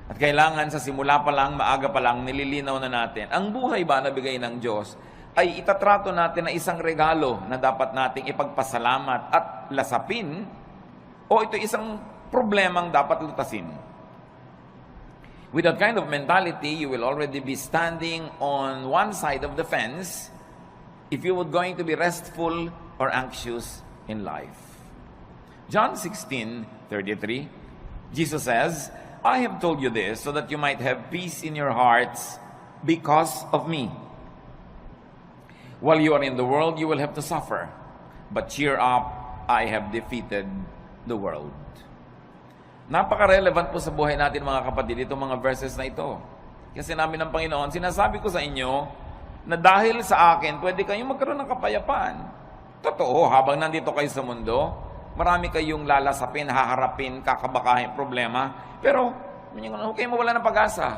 At kailangan sa simula pa lang, maaga pa lang, nililinaw na natin. Ang buhay ba na bigay ng Diyos ay itatrato natin na isang regalo na dapat nating ipagpasalamat at lasapin, o ito isang problemang dapat lutasin. With that kind of mentality, you will already be standing on one side of the fence if you were going to be restful or anxious in life. John 16:33, Jesus says, I have told you this so that you might have peace in your hearts because of me. While you are in the world, you will have to suffer. But cheer up, I have defeated the world. Napaka-relevant po sa buhay natin mga kapatid, itong mga verses na ito. Kasi namin ng Panginoon, sinasabi ko sa inyo na dahil sa akin, pwede kayong magkaroon ng kapayapaan. Totoo, habang nandito kayo sa mundo, marami kayong lalasapin, haharapin, kakabakahin, problema. Pero, huwag kayong mawala ng pag-asa.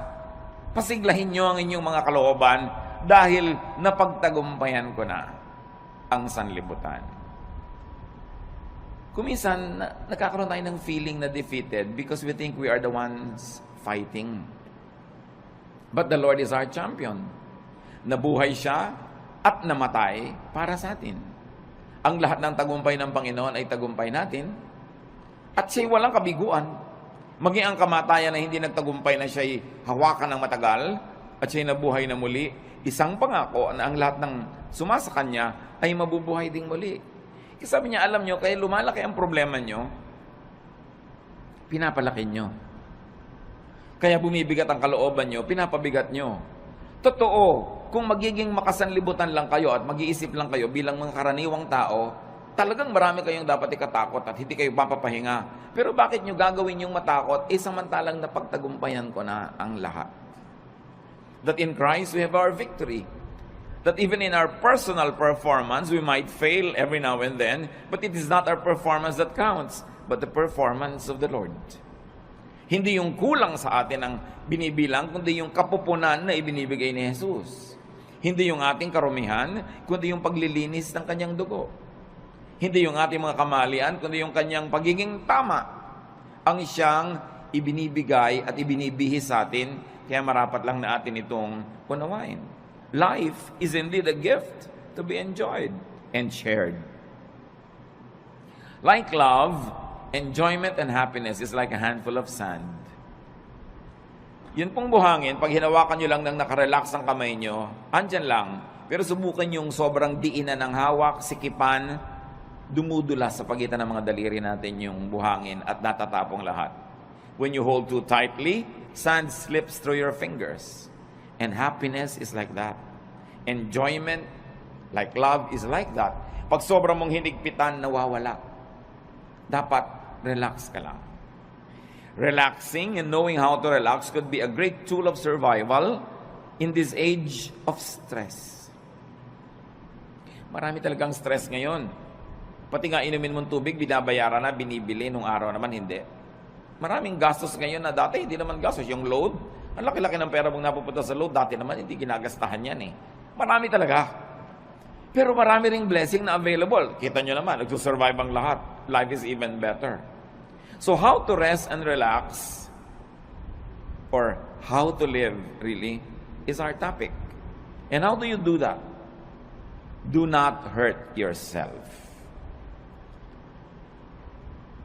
Pasiglahin nyo ang inyong mga kalooban dahil napagtagumpayan ko na ang sanlibutan. Kuminsan, nakakaroon tayo ng feeling na defeated because we think we are the ones fighting. But the Lord is our champion. Nabuhay siya at namatay para sa atin. Ang lahat ng tagumpay ng Panginoon ay tagumpay natin. At siya'y walang kabiguan. Maging ang kamatayan na hindi nagtagumpay na siya'y hawakan ng matagal at siya'y nabuhay na muli, isang pangako na ang lahat ng sumasa kanya ay mabubuhay ding muli. Kasi sabi niya, alam nyo, kaya lumalaki ang problema nyo, pinapalaki nyo. Kaya bumibigat ang kalooban nyo, pinapabigat nyo. Totoo, kung magiging makasanlibutan lang kayo at mag-iisip lang kayo bilang mga karaniwang tao, talagang marami kayong dapat ikatakot at hindi kayo papapahinga. Pero bakit nyo gagawin yung matakot? Samantalang napagtagumpayan ko na ang lahat. That in Christ we have our victory. That even in our personal performance, we might fail every now and then, but it is not our performance that counts, but the performance of the Lord. Hindi yung kulang sa atin ang binibilang, kundi yung kapupunan na ibinibigay ni Jesus. Hindi yung ating karumihan, kundi yung paglilinis ng kanyang dugo. Hindi yung ating mga kamalian, kundi yung kanyang pagiging tama. Ang siyang ibinibigay at ibinibihis sa atin, kaya marapat lang na atin itong unawain. Life is indeed a gift to be enjoyed and shared. Like love, enjoyment and happiness is like a handful of sand. Yun pong buhangin, pag hinawakan nyo lang ng nakarelax ang kamay nyo, andyan lang. Pero subukan yung sobrang diinan ng hawak, sikipan, dumudulas sa pagitan ng mga daliri natin yung buhangin at natatapong lahat. When you hold too tightly, sand slips through your fingers. And happiness is like that. Enjoyment, like love, is like that. Pag sobrang mong hinigpitan, nawawala. Dapat, relax ka lang. Relaxing and knowing how to relax could be a great tool of survival in this age of stress. Marami talagang stress ngayon. Pati nga inumin mong tubig, binabayaran na, binibili, nung araw naman hindi. Maraming gastos ngayon na dati hindi naman gastos. Yung load, ang laki-laki ng pera mong napupunta sa load, dati naman hindi ginagastahan yan eh. Marami talaga. Pero marami ring blessing na available. Kita nyo naman, nagsusurvive ang lahat. Life is even better. So how to rest and relax, or how to live really, is our topic. And how do you do that? Do not hurt yourself.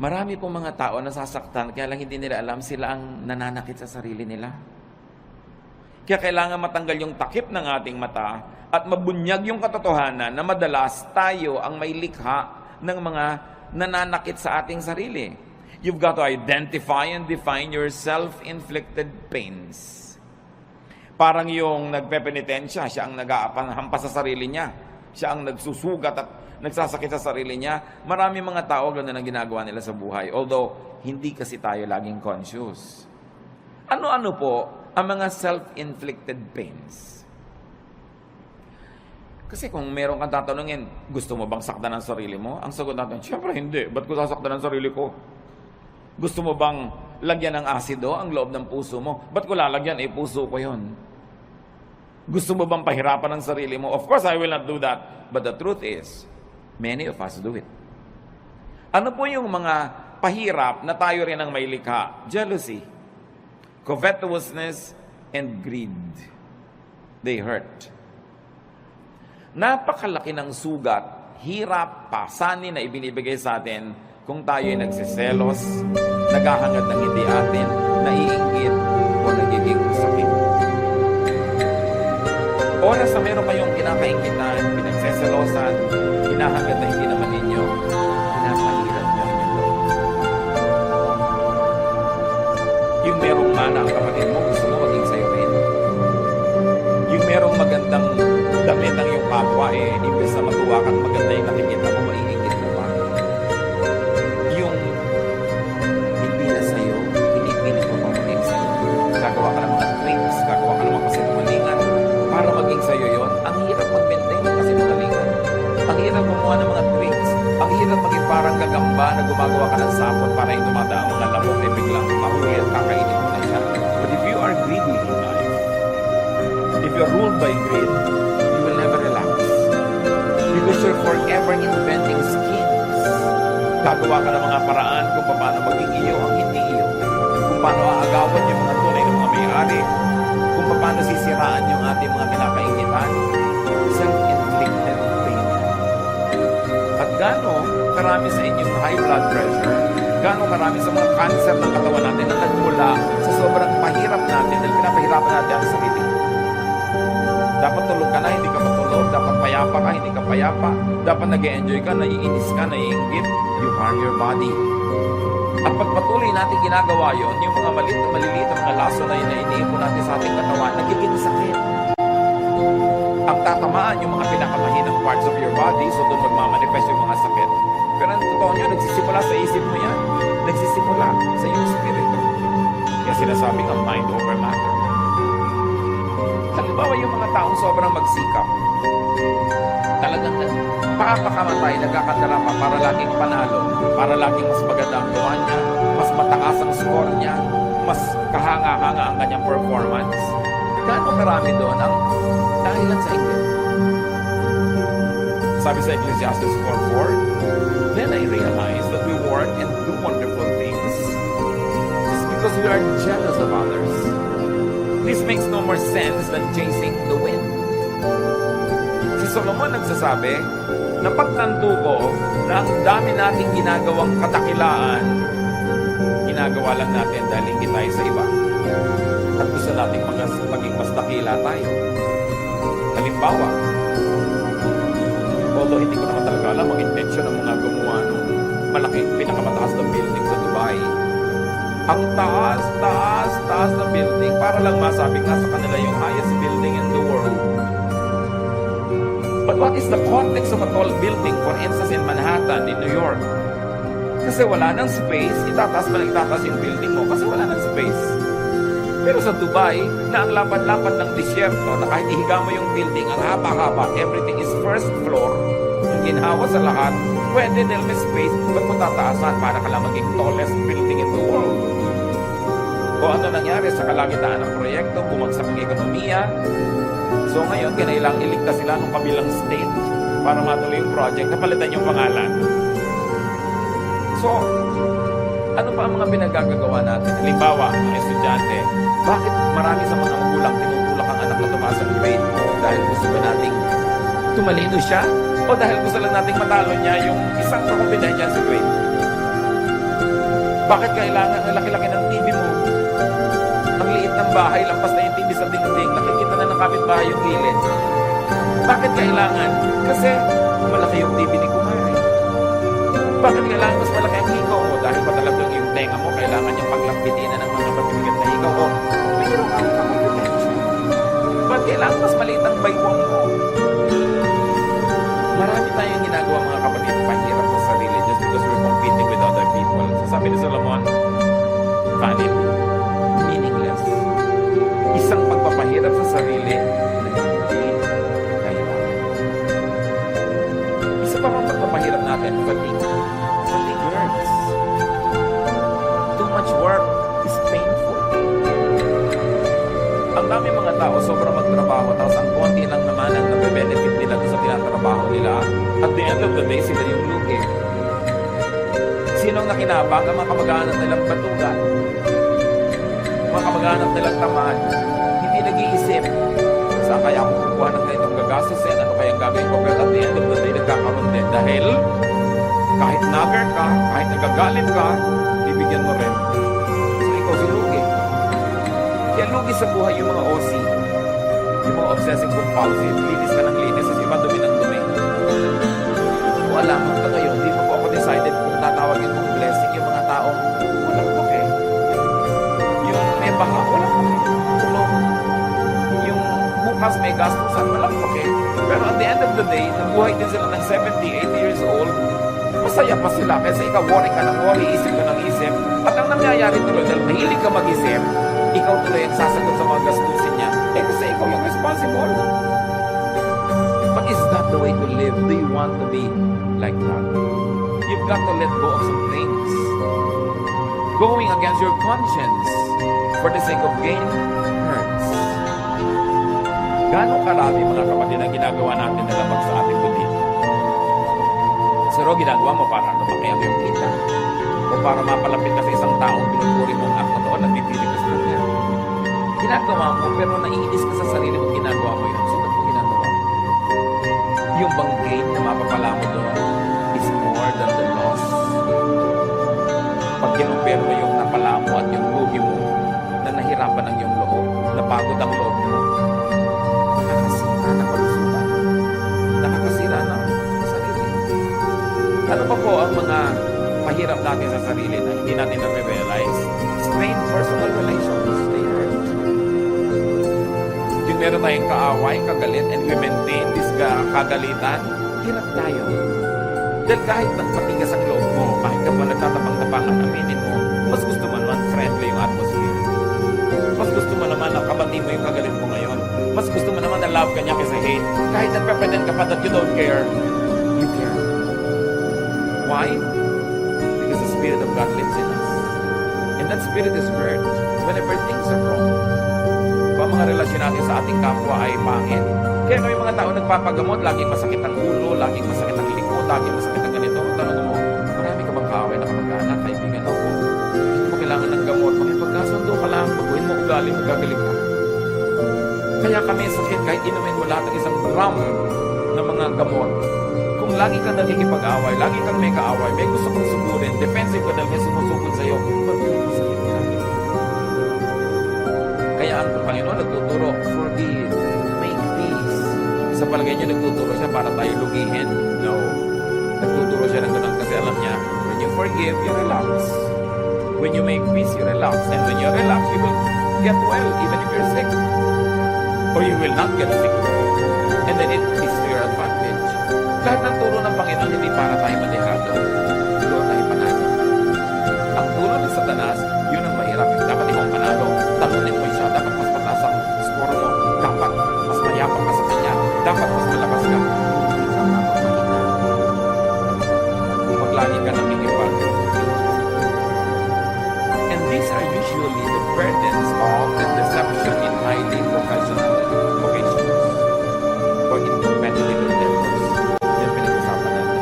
Marami pong mga tao nasasaktan, kaya lang hindi nila alam sila ang nananakit sa sarili nila. Kaya kailangan matanggal yung takip ng ating mata at mabunyag yung katotohanan na madalas tayo ang may likha ng mga nananakit sa ating sarili. You've got to identify and define your self-inflicted pains. Parang yung nagpepenitensya, siya ang nag-aapanhampas sa sarili niya. Siya ang nagsusugat at nagsasakit sa sarili niya. Marami mga tao ganun ang ginagawa nila sa buhay. Although, hindi kasi tayo laging conscious. Ano-ano po ang mga self-inflicted pains? Kasi kung meron kang tatanungin, gusto mo bang saktan ang sarili mo? Ang sagot natin, siyempre hindi. Ba't ko sasaktan ang sarili ko? Gusto mo bang lagyan ng asido ang loob ng puso mo? Ba't ko lalagyan? Puso ko yun. Gusto mo bang pahirapan ang sarili mo? Of course, I will not do that. But the truth is, many of us do it. Ano po yung mga pahirap na tayo rin ang may likha? Jealousy. covetousness, and greed. They hurt. Napakalaki ng sugat, hirap, pasanin na ibinibigay sa atin kung tayo ay nagsiselos, naghahangad ng hindi atin, naiinggit, o nagiging sakit. Oras na meron kayong kinakaingitan, pinagseselosan, hinahangad na hindi naman ninyo, pinapahirap nyo ito. Yung merong mana ang kapatid mo, gusto mo maging sa'yo rin. Yung merong magandang damit ang iyong kapwa, imbes na matuwa ka at maganda yung nakikita mo, maiingit mo pa. Yung hindi na sa'yo, pinipilit mo pa maging sa'yo. Gagawa ka ng mga tricks, gagawa ka ng mga kasinungalingan para maging sa'yo yon. Ang hirap mag-maintain ng kasinungalingan. Ang hirap gumawa ng mga tricks. Ang hirap maging parang gagamba na gumagawa ka ng sapot para yung dumadaang mga lamok na biglang mahuli at kakainin mo na siya. But if you are greedy in life, if you're ruled by greed, you will never relax. Because you're forever inventing schemes. Gagawa ka ng mga paraan kung paano maging iyo ang hindi iyo. Kung paano aagawan yung mga tunay ng mga may-ari. Kung paano sisiraan yung ating mga kinakaingitan. Self-inflicted pain. At gaano karami sa inyong high blood pressure, gaano karami sa mga cancer ng katawan natin na nagmula sa sobrang pahirap natin dahil pinapahirapan natin ang sarili. Dapat tulog ka na, hindi ka matulog. Dapat payapa ka, hindi ka payapa. Dapat nag-e-enjoy ka, naiinis ka, naiinggit. You harm your body. At pagpatuloy natin ginagawa yon, yung mga maliliit na mga laso na iniipon natin sa ating katawan, nagiging sakit. Ang tatamaan yung mga pinakamahinang parts of your body, so doon magmamanifest yung mga sakit. Pero ang totoo nyo, nagsisimula sa isip mo yan. Nagsisimula sa iyong spirito. Kaya sinasabing ang mind over matter. Halimbawa yung mga taong sobrang magsikap, talagang nagpapakamatay, nagkakandarapa para laging panalo, para laging mas maganda ang gawa niya, mas mataas ang score niya, mas kahanga-hanga ang kanyang performance. Gaano karami doon ang dahilan sa inyo? Sabi sa Ecclesiastes 4:4, then I realized that we work and do wonderful things just because we are jealous of others. This makes no more sense than chasing the wind. Si Solomon nagsasabi na pagtanto ko na ang dami nating ginagawang kadakilaan, ginagawa lang natin dahil hindi tayo sa iba. At gusto nating maging mas dakila tayo. Halimbawa, although hindi ko naman talaga alam ang intensyon ng mga gumawa ng malaking pinakamataas na building sa Dubai. Ang taas na building para lang masabing nasa kanila yung highest building in the world. But what is the context of a tall building, for instance, in Manhattan, in New York? Kasi wala nang space, itataas yung building mo kasi wala nang space. Pero sa Dubai, na ang lapad-lapad ng disyerto, na kahit ihiga mo yung building, ang haba-haba, everything is first floor, yung ginhawa sa lahat, pwede dahil may space, ba't mo tataasan para ka lang maging tallest building in the world? O ano nangyari sa kalagitaan ng proyekto, bumagsak ang ekonomiya. So ngayon, kinailang iligtas sila ng kabilang state para matuloy yung project, napalitan yung pangalan. So, ano pa ang mga pinagagagawa natin? Halimbawa, mga estudyante, bakit marami sa mga magulang tinutulak ang anak na tumaas ang grade? Dahil gusto ba nating tumalino siya? O dahil gusto lang nating matalo niya yung isang kakumpetensya sa grade? Bakit kailangan ang laki-laki ng TV mo? Ang liit ng bahay, lampas na yung TV sa dingding, nakikita na ng kapitbahay yung gilid. Bakit kailangan? Kasi malaki yung TV ni Kumari. Bakit kailangan mas malaki ang hikaw mo? Dahil ba talagang yung tenga mo, kailangan niyang paglapitin na ng mga mabibigat na hikaw mo? Mayroon kang kakumpetensya. Bakit kailangan mas maliit ang baywang mo? Marami tayong ginagawa mga kapatid, pahirap sa sarili just because we're competing with other people. Sabi ni Solomon, vanity, meaningless. Isang pagpapahirap sa sarili na hindi kailangan. Isa pa bang pagpapahirap natin, fatigue. Fatigue hurts. Too much work is painful. Ang dami mga tao sobrang magtrabaho tapos ang konti lang naman ang nabe-benefit nila sa tinatrabaho nila. At the end of the day, sila yung lugi. Sinong nakinabang ang mga kamag-anak nilang batugan? mga kamag-anak nilang tamad, hindi nag-iisip, saan kaya ako kukuha ng ganitong gagastusin, ano kaya ang gagawin ko, pero at the end of the day, nagkakaroon din. Dahil, kahit nagger ka, kahit nagagalit ka, bibigyan mo rin. So, ikaw si lugi. Kaya lugi sa buhay yung mga OC, yung mga obsessive compulsive, linis ka ng linis, as iba dumi ng dumi. Hindi ko alam, hanggang ngayon, hindi pa po ako decided kung tatawagin kong blessing yung mga taong walang pake. Yung may baha, walang pake. Tulong. Yung bukas may gastusan, walang pake. Pero at the end of the day, nabuhay din sila ng 70, 80 years old, masaya pa sila. Kasi ikaw, worry ka ng worry, isip ka ng isip. At ang nangyayari tuloy, dahil mahilig ka mag-isip, ikaw tuloy ang sasagot sa mga gastusin niya. Eh kasi ikaw yung responsible. But is that the way to live? Do you want to be like that? You've got to let go of some things. Going against your conscience for the sake of gain hurts. Gano'ng karami mga kapatid ang ginagawa natin na labag sa ating buti? Pero ginagawa mo para lumaki ang iyong kita. O para mapalapit ka sa isang taong pinupuri mong akto doon at pipili ka sa kanya. Ginagawa mo, pero naiinis ka sa sarili mo, ginagawa mo yun. So, ba't mo ginagawa mo? Yung bang gain na mapapala mo doon is more than the loss. Pag kinumpir mo yung napala mo at yung lugi mo na nahirapan ang iyong loob, napagod ang loob mo, nakakasira ng kalusugan. Nakakasira ng sarili. Ano pa po ang mga mahirap natin sa sarili na hindi natin na-realize? Strained personal relations. They hurt. Yung meron tayong kaaway, kagalit, and we maintain this kagalitan, hirap tayo. Dahil kahit nagpatigas ang loob mo, kahit ka pa nagtatapang-tapangan, aminin mo, mas gusto mo naman friendly yung atmosphere. Mas gusto mo naman na kabati mo yung kagalit mo ngayon. Mas gusto mo naman na love ka niya kaysa hate. Kahit nagpapretend ka pa that you don't care, you care. Why? Because the Spirit of God lives in us. And that Spirit is hurt whenever things are wrong. Kung ang mga relasyon natin sa ating kapwa ay pangit. Kaya kami mga tao nagpapagamot, laging masakit ang ulo, laging masakit ang likod, laging masakit ang ganito. Tanong mo, marami ka bang kaaway na kamag-anak, kaibigan ako? Hindi mo kailangan ng gamot. Makipagkasundo ka lang, baguhin mo ugali, magagaling ka. Kaya kami sakit, kahit inumin mo lahat ng isang gram ng mga gamot. Kung lagi kang nakikipag-away, lagi kang may kaaway, may gusto kong sugurin, defensive ka dahil may sumusugod sa'yo, magkakasakit ka. Kaya ang Panginoon nagtuturo, forgive, make peace. Sa palagay niya, nagtuturo siya para tayo lugihin? No. Nagtuturo siya ng ganun kasi alam niya, when you forgive, you relax. When you make peace, you relax. And when you relax, you will get well, even if you're sick. Or you will not get sick. And then it is to your advantage. Lahat ng turo ng Panginoon, hindi para tayo madehado. Doon tayo panalo. Ang turo ng Satanas, yun ang mahirap. Dapat ikaw panalo. Talunin mo siya. Dapat mas mataas ang score mo. Dapat mas mayapang ka sa kanya. Dapat mas malakas ka. Hindi ka mapapahina. Kung maglagi ka nakikipag. And these are usually the burdens of the deception in highly professional vocations or in competitive endeavors. Yan pinag-usapan natin.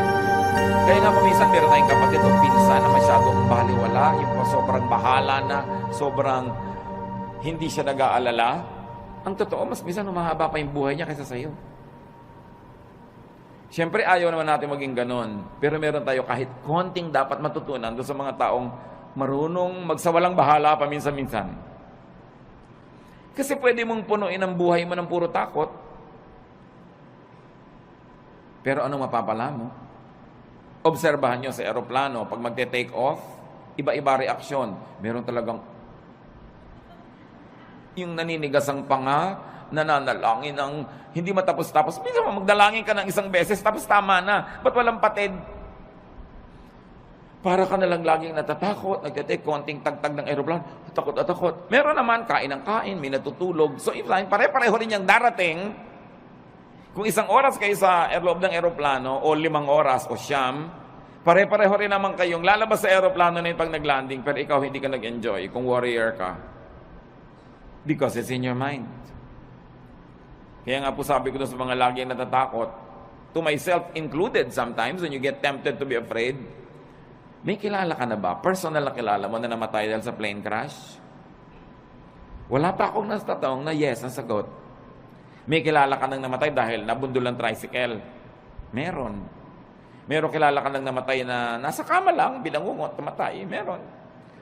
Kaya nga kuminsan meron tayong kapatid o pinsan na masyadong baliwala, yung sobrang bahala na, sobrang hindi siya nag-aalala. Ang totoo, mas minsan humahaba pa yung buhay niya kaysa sa'yo. Siyempre, ayaw naman natin maging ganon. Pero meron tayo kahit konting dapat matutunan doon sa mga taong marunong magsawalang bahala paminsan-minsan. Kasi pwede mong punuin ang buhay mo ng puro takot. Pero anong mapapala mo? Obserbahan nyo sa aeroplano, pag magte-take off, iba-iba reaksyon. Meron talagang yung naninigas ang panga, nananalangin ng hindi matapos-tapos. Minsan magdalangin ka ng isang beses, tapos tama na. Ba't walang patid? Para ka nalang laging natatakot, nagte-take konting tagtag ng aeroplano, takot at takot. Meron naman, kain ng kain, may natutulog. So, if pare-pareho rin yung darating, kung 1 oras kayo sa loob ng aeroplano, o 5 oras, o siyam, pare-pareho rin naman kayong lalabas sa aeroplano na yung pag nag-landing, pero ikaw hindi ka nag-enjoy kung warrior ka. Because it's in your mind. Kaya nga po sabi ko sa mga laging natatakot, to myself included sometimes, when you get tempted to be afraid, may kilala ka na ba? Personal na kilala mo na namatay dahil sa plane crash? Wala pa akong natatawang na yes ang sagot. May kilala ka nang namatay dahil nabundol ng tricycle. Meron. Meron kilala ka nang namatay na nasa kama lang, binangungot, namatay. Meron.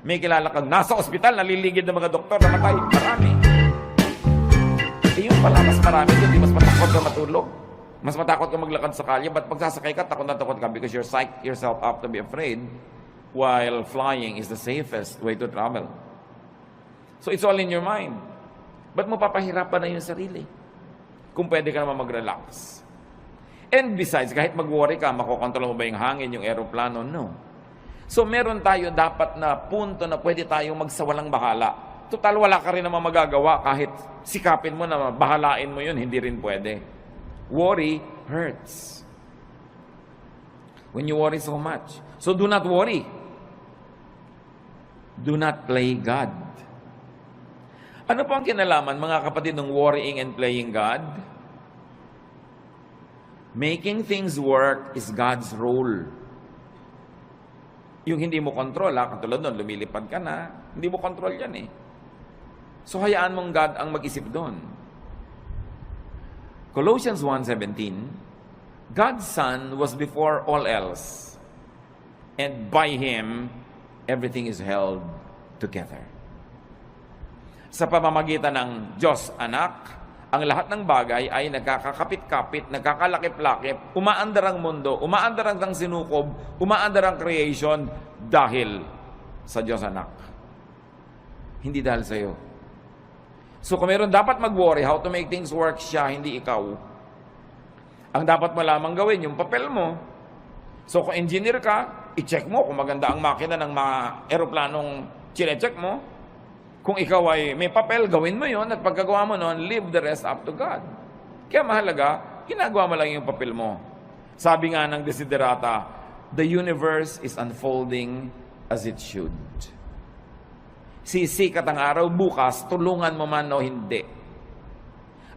May kilala kang nasa ospital, naliligid ng mga doktor, namatay. Marami. Yun pala, mas marami yun. Di mas matakot ka matulog. Mas matakot ka maglakad sa kalye. But pag sasakay ka, takot na takot ka because you're psyched yourself up to be afraid while flying is the safest way to travel. So it's all in your mind. Ba't mo papahirapan na yung sarili? Kung pwede ka naman mag-relax. And besides, kahit mag-worry ka, makokontrol mo ba yung hangin, yung aeroplano? No. So meron tayo dapat na punto na pwede tayong magsawalang bahala. Total, wala ka rin naman magagawa kahit sikapin mo na bahalain mo yun, hindi rin pwede. Worry hurts. When you worry so much. So do not worry. Do not play God. Ano po ang kinalaman, mga kapatid, ng worrying and playing God? Making things work is God's role. Yung hindi mo control, katulad nun, lumilipad ka na, hindi mo control yan eh. So hayaan mong God ang mag-isip doon. Colossians 1:17, God's Son was before all else, and by Him, everything is held together. Sa pamamagitan ng Diyos Anak, ang lahat ng bagay ay nagkakakapit-kapit, nagkakalakip-lakip, umaandar ang mundo, umaandar ang sinukob, umaandar ang creation dahil sa Diyos Anak. Hindi dahil sa iyo. So kung meron dapat mag-worry how to make things work, siya, hindi ikaw. Ang dapat mo lamang gawin, yung papel mo. So kung engineer ka, i-check mo kung maganda ang makina ng mga aeroplanong chine-check mo. Kung ikaw ay may papel, gawin mo yon at pagkagawa mo noon, leave the rest up to God. Kaya mahalaga, ginagawa mo lang yung papel mo. Sabi nga ng Desiderata, the universe is unfolding as it should. Sisikat ang araw bukas, tulungan mo man o hindi.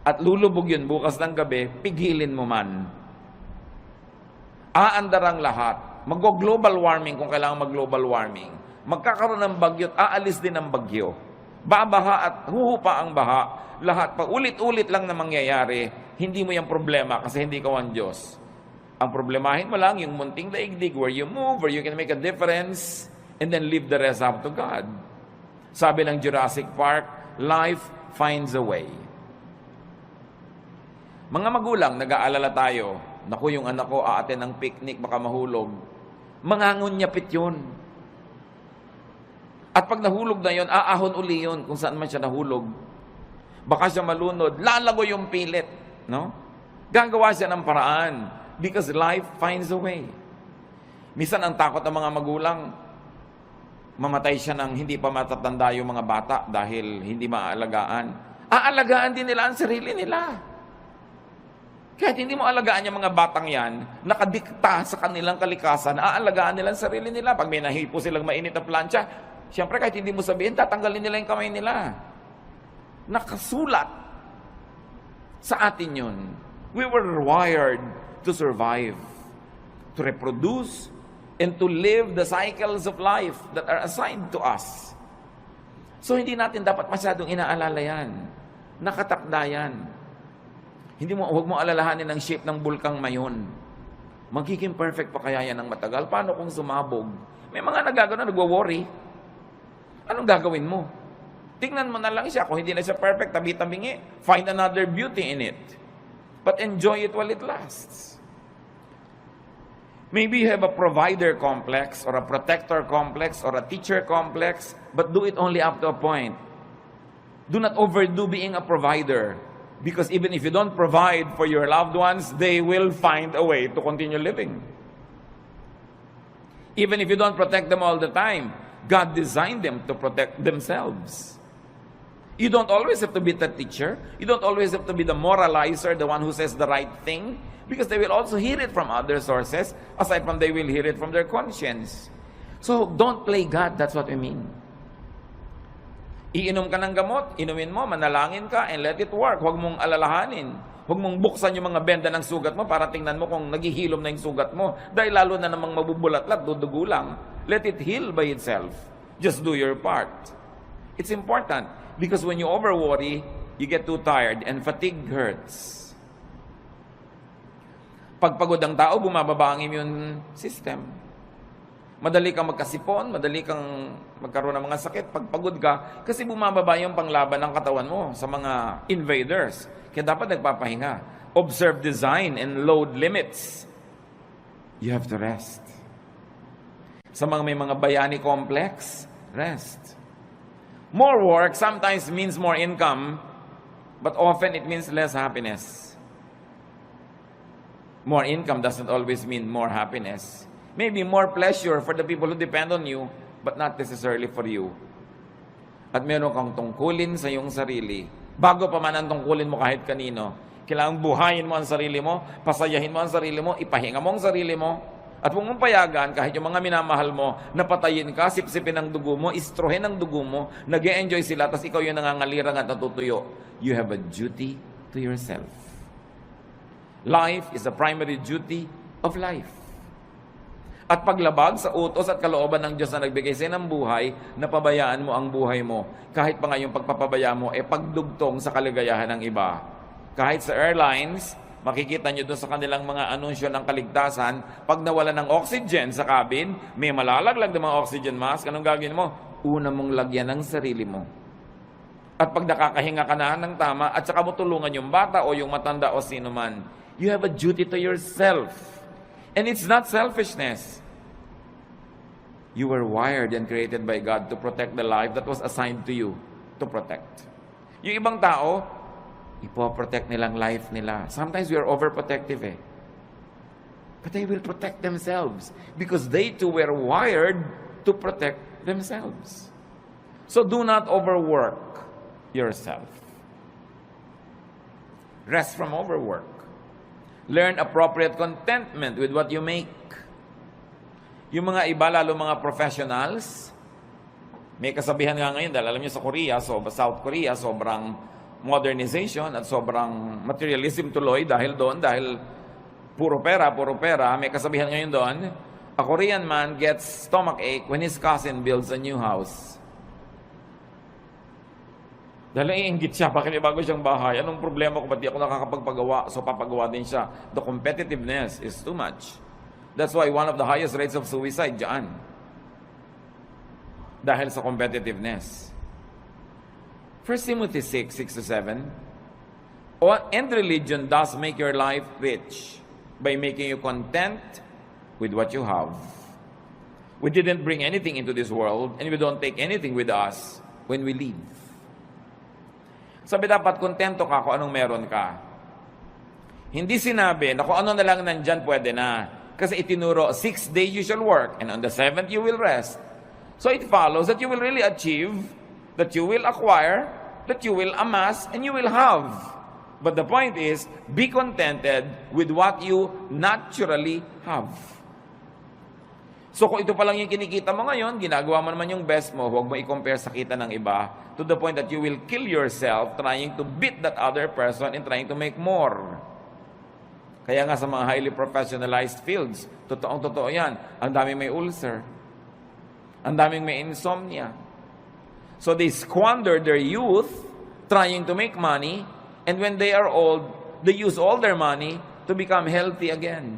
At lulubog yun bukas ng gabi, pigilin mo man. Aandar ang lahat. Mag-global warming kung kailangan mag-global warming. Magkakaroon ng bagyo at aalis din ang bagyo. Babaha at huhupa ang baha. Lahat pa ulit-ulit lang na mangyayari. Hindi mo yung problema kasi hindi ka ang Diyos. Ang problemahin mo lang yung munting daigdig where you move, where you can make a difference, and then leave the rest up to God. Sabi ng Jurassic Park, life finds a way. Mga magulang, nag-aalala tayo, naku, yung anak ko aaten ng picnic, baka mahulog. Mangangunyapit yun. At pag nahulog na yun, aahon uli yun kung saan man siya nahulog. Baka siya malunod, lalago yung pilit. No? Gagawa siya ng paraan because life finds a way. Minsan ang takot ng mga magulang, mamatay siya ng hindi pa matatanda yung mga bata dahil hindi maaalagaan. Aalagaan din nila ang sarili nila. Kahit hindi mo alagaan yung mga batang yan, nakadikta sa kanilang kalikasan, aalagaan nila ang sarili nila. Pag may nahipo silang mainit na plancha, siyempre kahit hindi mo sabihin, tatanggalin nila yung kamay nila. Nakasulat sa atin yun. We were wired to survive, to reproduce, and to live the cycles of life that are assigned to us. So hindi natin dapat masyadong inaalala yan. Nakatakda yan. Huwag mo alalahanin ang shape ng bulkang mayon. Magiging perfect pa kaya yan ng matagal? Paano kung sumabog? May mga nagagano, nagwo-worry. Anong gagawin mo? Tingnan mo na lang siya. Kung hindi na siya perfect, tabi-tabingi. Find another beauty in it. But enjoy it while it lasts. Maybe you have a provider complex or a protector complex or a teacher complex, but do it only up to a point. Do not overdo being a provider. Because even if you don't provide for your loved ones, they will find a way to continue living. Even if you don't protect them all the time, God designed them to protect themselves. You don't always have to be the teacher. You don't always have to be the moralizer, the one who says the right thing. Because they will also hear it from other sources, aside from they will hear it from their conscience. So don't play God, that's what we mean. Iinom ka ng gamot, inumin mo, manalangin ka, and let it work. Huwag mong alalahanin. Huwag mong buksan yung mga benda ng sugat mo para tingnan mo kung naghihilom na yung sugat mo. Dahil lalo na namang mabubulat-lat, dudugo lang. Let it heal by itself. Just do your part. It's important. Because when you over-worry, you get too tired and fatigue hurts. Pag pagod ang tao, bumababa ang immune system. Madali kang magkasipon, madali kang magkaroon ng mga sakit pag pagod ka kasi bumababa yung panglaban ng katawan mo sa mga invaders. Kaya dapat nagpapahinga. Observe design and load limits. You have to rest. Sa mga may mga bayani complex, rest. More work sometimes means more income, but often it means less happiness. More income doesn't always mean more happiness. Maybe more pleasure for the people who depend on you, but not necessarily for you. At meron kang tungkulin sa iyong sarili. Bago pa man ang tungkulin mo kahit kanino, kailangang buhayin mo ang sarili mo, pasayahin mo ang sarili mo, ipahinga mo ang sarili mo, at huwag mong payagan kahit yung mga minamahal mo, napatayin ka, sipsipin ang dugo mo, istrohin ang dugo mo, nag-e-enjoy sila, tapos ikaw yung nangangalirang at natutuyo. You have a duty to yourself. Life is the primary duty of life. At paglabag sa utos at kalooban ng Diyos na nagbigay sa ng buhay, napabayaan mo ang buhay mo. Kahit pa nga yung pagpapabaya mo, pagdugtong sa kaligayahan ng iba. Kahit sa airlines, makikita nyo doon sa kanilang mga anunsyo ng kaligtasan, pag nawala ng oxygen sa cabin, may malalaglag ng mga oxygen mask, anong gagawin mo? Una mong lagyan ng sarili mo. At pag nakakahinga ka na ng tama, at saka mo tulungan yung bata o yung matanda o sino man, you have a duty to yourself. And it's not selfishness. You were wired and created by God to protect the life that was assigned to you to protect. Yung ibang tao, ipoprotect nilang life nila. Sometimes we are overprotective But they will protect themselves because they too were wired to protect themselves. So do not overwork yourself. Rest from overwork. Learn appropriate contentment with what you make. Yung mga iba, lalo mga professionals, may kasabihan nga ngayon, dahil alam niyo sa Korea, South Korea, sobrang modernization at sobrang materialism tuloy dahil puro pera. May kasabihan ngayon doon, a Korean man gets stomachache when his cousin builds a new house. Dahil naiinggit siya, bakit may bago siyang bahay? Anong problema ko, ba't di ako nakakapagpagawa? So papagawa din siya. The competitiveness is too much. That's why one of the highest rates of suicide dyan. Dahil sa competitiveness. 1 Timothy 6:6-7, and religion does make your life rich by making you content with what you have. We didn't bring anything into this world and we don't take anything with us when we leave. Sabi dapat, kontento ka kung anong meron ka. Hindi sinabi na kung ano na lang nandyan pwede na. Kasi itinuro, 6 days you shall work and on the 7th you will rest. So it follows that you will really achieve, that you will acquire, that you will amass, and you will have. But the point is, be contented with what you naturally have. So kung ito pa lang yung kinikita mo ngayon, ginagawa mo naman yung best mo, huwag mo i-compare sa kita ng iba to the point that you will kill yourself trying to beat that other person and trying to make more. Kaya nga sa mga highly professionalized fields, totoo yan, ang daming may ulcer, ang daming may insomnia. So they squander their youth trying to make money, and when they are old, they use all their money to become healthy again.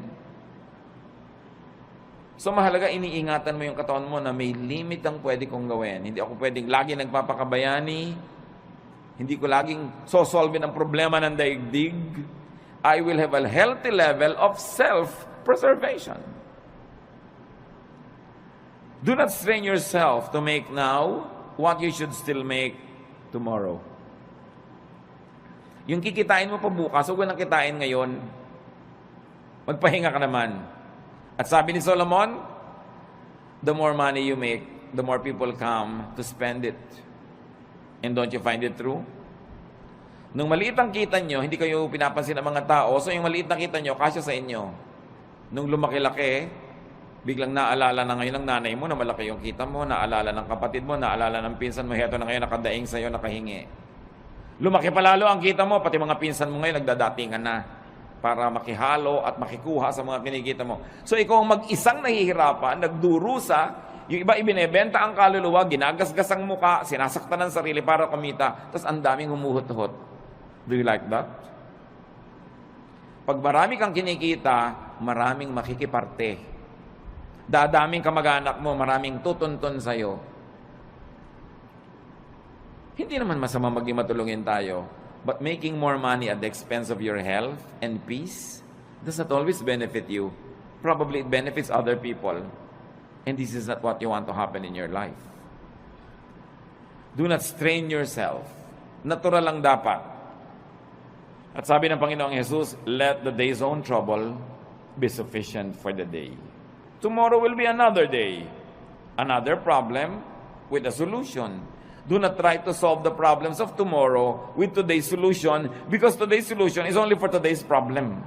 So mahalaga, iniingatan mo yung katawan mo na may limit ang pwede kong gawin. Hindi ako pwedeng lagi nagpapakabayani. Hindi ko laging sosolve ang problema ng daigdig. I will have a healthy level of self-preservation. Do not strain yourself to make now what you should still make tomorrow. Yung kikitain mo pa bukas, huwag nang kitain ngayon. Magpahinga ka naman. At sabi ni Solomon, the more money you make, the more people come to spend it. And don't you find it true? Nung maliit ang kita nyo, hindi kayo pinapansin ng mga tao, so yung maliit na kita nyo, kasya sa inyo. Nung lumaki-laki, biglang naalala na ngayon ng nanay mo na malaki yung kita mo, naalala ng kapatid mo, naalala ng pinsan mo, heto na ngayon nakadaing sa'yo, nakahingi. Lumaki palalo ang kita mo, pati mga pinsan mo ngayon nagdadatingan na para makihalo at makikuha sa mga kinikita mo. So ikaw ang mag-isang nahihirapan, nagdurusa, Yung iba ibinebenta ang kaluluwa, ginagasgas ang muka, sinasaktan ang sarili para kumita, tapos ang daming humuhot-hot. Do you like that? Pag marami kang kinikita, maraming makikiparte. Dadaming kamag-anak mo, maraming tutuntun sa'yo. Hindi naman masama maging matulungin tayo, but making more money at the expense of your health and peace does not always benefit you. Probably it benefits other people. And this is not what you want to happen in your life. Do not strain yourself. Natural lang dapat. At sabi ng Panginoong Jesus, let the day's own trouble be sufficient for the day. Tomorrow will be another day. Another problem with a solution. Do not try to solve the problems of tomorrow with today's solution because today's solution is only for today's problem.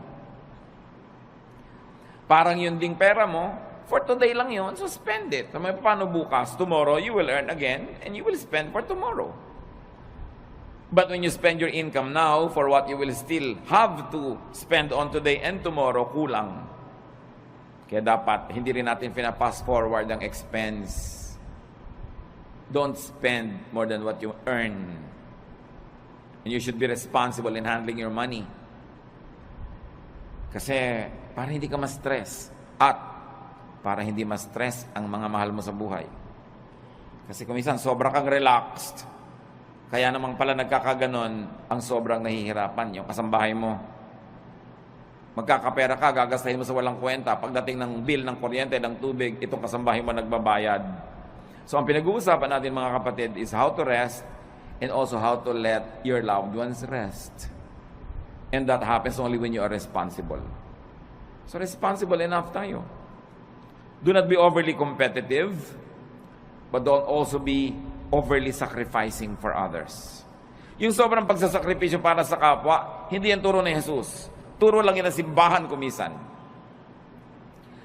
Parang yun ding pera mo, for today lang yun, so spend it. So, paano bukas? Tomorrow, you will earn again, and you will spend for tomorrow. But when you spend your income now for what you will still have to spend on today and tomorrow, kulang. Kaya dapat, hindi rin natin pina-pass forward ang expense. Don't spend more than what you earn. And you should be responsible in handling your money. Kasi, para hindi ka ma-stress. At, para hindi ma-stress ang mga mahal mo sa buhay. Kasi kung minsan, sobrang kang relaxed. Kaya namang pala nagkakaganon, ang sobrang nahihirapan, yung kasambahay mo. Magkakapera ka, gagastahin mo sa walang kwenta. Pagdating ng bill ng kuryente, ng tubig, itong kasambahay mo nagbabayad. So, ang pinag-uusapan natin mga kapatid is how to rest and also how to let your loved ones rest. And that happens only when you are responsible. So, responsible enough tayo. Do not be overly competitive, but don't also be overly sacrificing for others. Yung sobrang pagsasakripisyo para sa kapwa, hindi yan turo ni Jesus. Turo lang yan ang simbahan kumisan.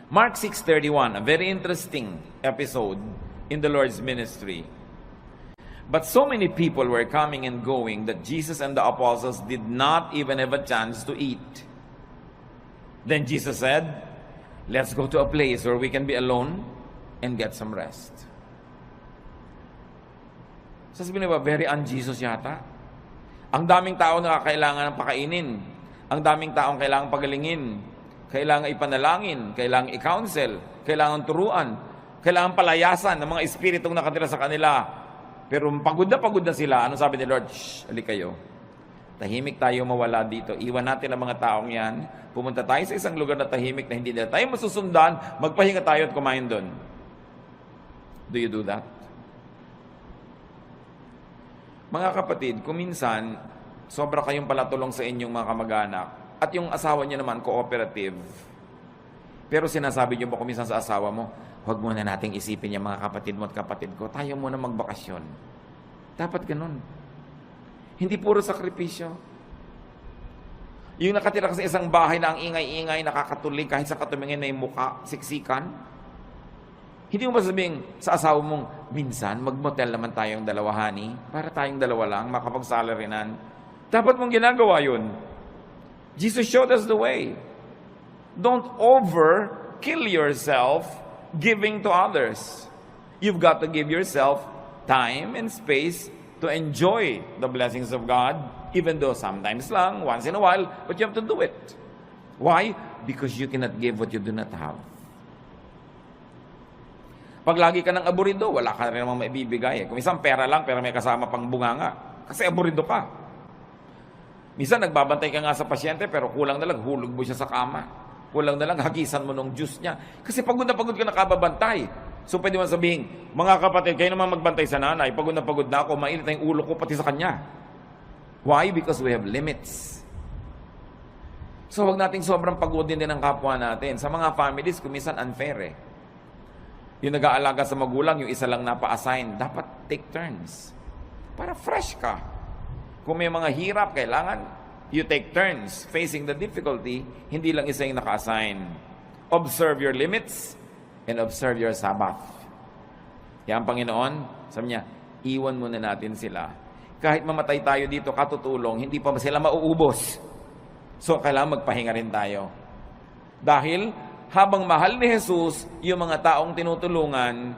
Mark 6:31, a very interesting episode in the Lord's ministry. But so many people were coming and going that Jesus and the apostles did not even have a chance to eat. Then Jesus said, let's go to a place where we can be alone and get some rest. Sasabihin ba, very un-Jesus yata? Ang daming tao na kailangan ng pakainin. Ang daming taong kailangan pagalingin. Kailangan ipanalangin. Kailangan i-counsel. Kailangan turuan. Kailangan palayasan ng mga espiritong nakatira sa kanila. Pero pagod na sila. Ano sabi ni Lord? Shh, halik kayo. Tahimik tayo mawala dito. Iwan natin ang mga taong yan. Pumunta tayo sa isang lugar na tahimik na hindi nila tayo masusundan. Magpahinga tayo at kumain doon. Do you do that? Mga kapatid, kung minsan, sobra kayong palatulong sa inyong mga kamag-anak at yung asawa niyo naman cooperative. Pero sinasabi niyo ba kung minsan sa asawa mo, huwag muna nating isipin yung mga kapatid mo at kapatid ko. Tayo muna magbakasyon. Dapat ganun. Hindi puro sakripisyo. Yung nakatira ka sa isang bahay na ang ingay-ingay, nakakatulig kahit sa katumingin may muka, siksikan. Hindi mo ba sabihin sa asawa mong, minsan mag-motel naman tayong dalawa, honey, para tayong dalawa lang, makapag-salarinan. Dapat mong ginagawa yun. Jesus showed us the way. Don't kill yourself giving to others. You've got to give yourself time and space to enjoy the blessings of God, even though sometimes lang, once in a while, but you have to do it. Why? Because you cannot give what you do not have. Pag lagi ka ng aburido, wala ka rin namang maibibigay. Kung isang pera lang, pero may kasama pang bunganga, kasi aburido ka. Minsan nagbabantay ka nga sa pasyente, pero kulang na lang, hulog mo siya sa kama. Kulang na lang, hagisan mo ng juice niya. Kasi pagod na pagod ka nakababantay. So pwede man sabihin, mga kapatid, kayo naman magbantay sa nanay, pagod na ako, mainit na yung ulo ko pati sa kanya. Why? Because we have limits. So wag nating sobrang pagodin din ang kapwa natin. Sa mga families, kumisan unfair eh. Yung nag-aalaga sa magulang, yung isa lang napa-assign, dapat take turns. Para fresh ka. Kung may mga hirap, kailangan you take turns facing the difficulty, hindi lang isa yung naka-assign. Observe your limits and observe your Sabbath. Yan, Panginoon, sabi niya, iwan muna natin sila. Kahit mamatay tayo dito, katutulong, hindi pa sila mauubos. So, kailangan magpahinga rin tayo. Dahil, habang mahal ni Jesus, yung mga taong tinutulungan,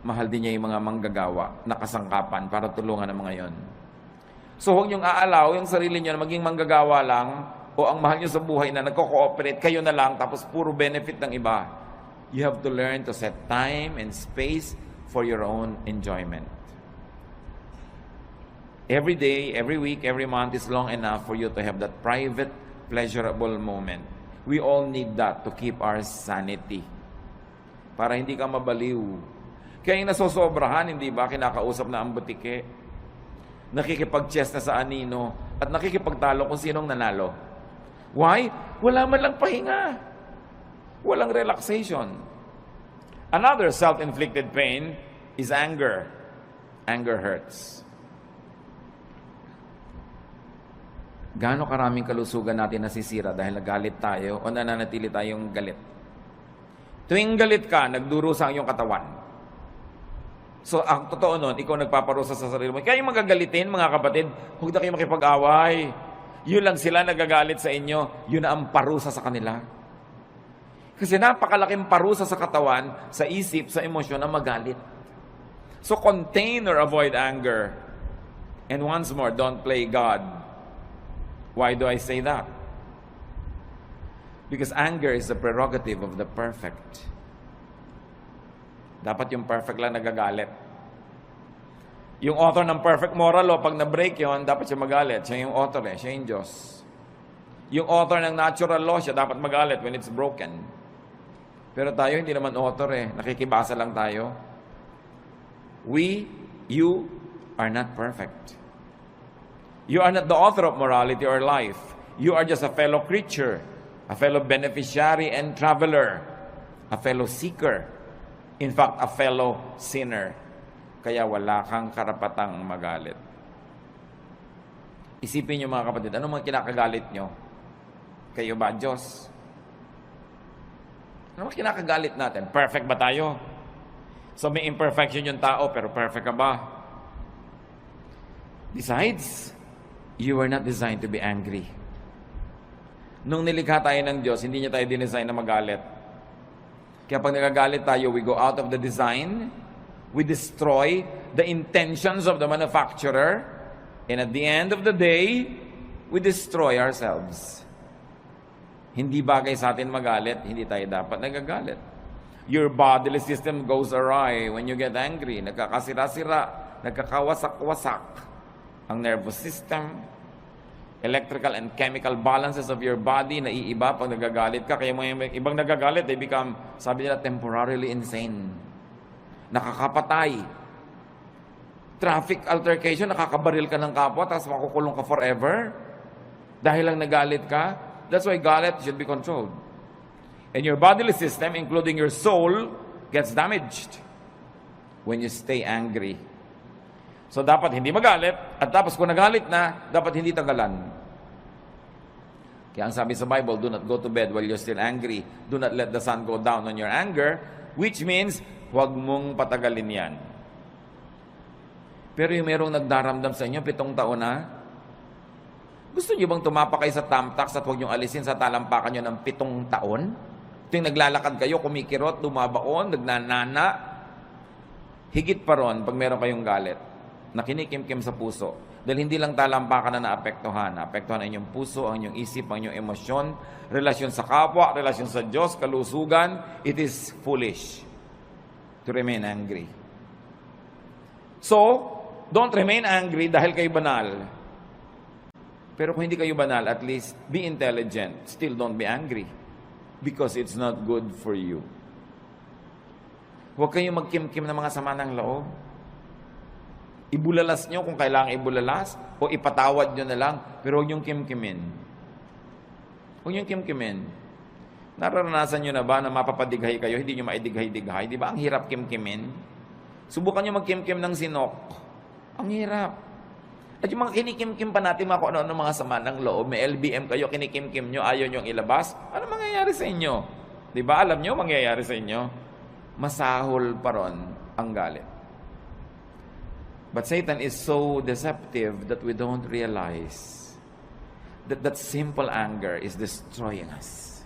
mahal din niya yung mga manggagawa na kasangkapan para tulungan ang mga yon. So huwag niyong aalaw yung sarili niyo na maging manggagawa lang o ang mahal niyo sa buhay na nagko-cooperate, kayo na lang tapos puro benefit ng iba. You have to learn to set time and space for your own enjoyment. Every day, every week, every month is long enough for you to have that private, pleasurable moment. We all need that to keep our sanity. Para hindi ka mabaliw. Kaya yung nasosobrahan, hindi ba, kinakausap na ang butike, nakikipag-chess na sa anino, at nakikipagtalo kung sinong nanalo. Why? Wala man lang pahinga. Walang relaxation. Another self-inflicted pain is anger. Anger hurts. Gaano karaming kalusugan natin nasisira dahil nagalit tayo o nananatili tayong galit? Tuwing galit ka, nagdurusa ang iyong katawan. So, ang totoo nun, ikaw nagpaparusa sa sarili mo. Kaya yung magagalitin, mga kapatid, huwag na kayo makipag-away. Yun lang sila nagagalit sa inyo, yun na ang parusa sa kanila. Kasi napakalaking parusa sa katawan, sa isip, sa emosyon na magalit. So, contain or avoid anger. And once more, don't play God. Why do I say that? Because anger is the prerogative of the perfect. Dapat yung perfect lang nagagalit. Yung author ng perfect moral law, pag na-break yon, dapat siya magalit. Siya yung author siya yung Diyos. Yung author ng natural law, siya dapat magalit when it's broken. Pero tayo, hindi naman author nakikibasa lang tayo. You are not perfect. You are not the author of morality or life. You are just a fellow creature, a fellow beneficiary and traveler, a fellow seeker, in fact, a fellow sinner. Kaya wala kang karapatang magalit. Isipin niyo mga kapatid, ano mga kinakagalit nyo? Kayo ba, Diyos? Ano mga kinakagalit natin? Perfect ba tayo? So may imperfection yung tao, pero perfect ka ba? Besides, you were not designed to be angry. Nung nilikha tayo ng Diyos, hindi niya tayo dinesign na magalit. Kaya pag nagagalit tayo, we go out of the design, we destroy the intentions of the manufacturer, and at the end of the day, we destroy ourselves. Hindi bagay sa atin magalit, hindi tayo dapat nagagalit. Your bodily system goes awry when you get angry. Nagkakasira-sira, nagkakawasak-wasak ang nervous system, electrical and chemical balances of your body na iiba pag nagagalit ka. Kaya mga ibang nagagalit, they become, sabi nila, temporarily insane. Nakakapatay. Traffic altercation, nakakabaril ka ng kapwa, tapos makukulong ka forever. Dahil lang nagalit ka. That's why galit should be controlled. And your bodily system, including your soul, gets damaged when you stay angry. So dapat hindi magalit, at tapos kung nagalit na, dapat hindi tagalan. Kaya ang sabi sa Bible, do not go to bed while you're still angry. Do not let the sun go down on your anger, which means, huwag mong patagalin yan. Pero yung merong nagdaramdam sa inyo, 7 taon na, gusto niyo bang tumapa kayo sa tamtax at huwag niyong alisin sa talampakan niyo ng 7 taon? Ito yung naglalakad kayo, kumikirot, dumabaon, nagnanana. Higit pa ron pag meron kayong galit na kinikimkim sa puso. Dahil hindi lang talampakan na naapektuhan. Naapektuhan ang inyong puso, ang inyong isip, ang inyong emosyon, relasyon sa kapwa, relasyon sa Diyos, kalusugan. It is foolish to remain angry. So, don't remain angry dahil kayo banal. Pero kung hindi kayo banal, at least be intelligent. Still don't be angry. Because it's not good for you. Huwag kayong magkim-kim ng mga sama ng loob. Ibulalas nyo kung kailangan ibulalas o ipatawad nyo na lang, pero huwag niyong kim-kimin. Huwag niyong kim-kimin. Nararanasan nyo na ba na mapapadighay kayo, hindi nyo maidighay-dighay? Di ba? Ang hirap kim-kimin. Subukan nyo mag-kim-kim ng sinok. Ang hirap. At yung mga kinikim-kim pa natin, mga kung ano mga sama ng loob, may LBM kayo, kinikim-kim nyo, ayaw nyo ilabas, ano mangyayari sa inyo? Di ba? Alam nyo mangyayari sa inyo? Masahol pa ron ang galit. But Satan is so deceptive that we don't realize that simple anger is destroying us.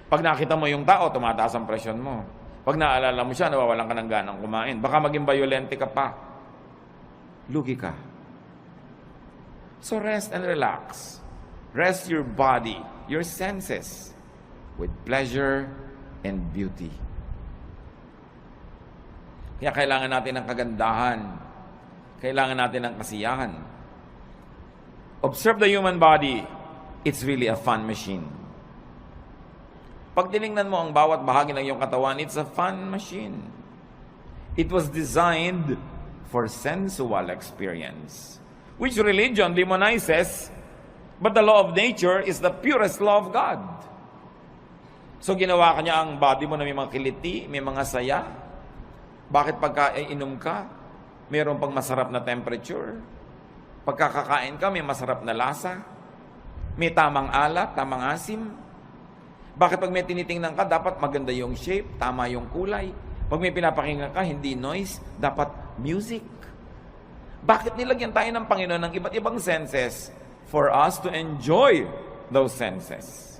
Pag nakita mo yung tao, tumataas ang presyon mo. Pag naalala mo siya, nawawalan ka ng ganang kumain. Baka maging violente ka pa. Lugi ka. So rest and relax. Rest your body, your senses, with pleasure and beauty. Kaya kailangan natin ng kagandahan. Kailangan natin ng kasiyahan. Observe the human body. It's really a fun machine. Pag tinignan mo ang bawat bahagi ng iyong katawan, it's a fun machine. It was designed for sensual experience, which religion demonizes, but the law of nature is the purest law of God. So ginawa ka niya ang body mo na may mga kiliti, may mga saya. Bakit pagka inom ka, mayroon pang masarap na temperature? Pagkakakain ka, may masarap na lasa? May tamang alat, tamang asim? Bakit pag may tinitingnan ka, dapat maganda yung shape, tama yung kulay? Pag may pinapakinggan ka, hindi noise, dapat music. Bakit nilagyan tayo ng Panginoon ng iba't ibang senses? For us to enjoy those senses.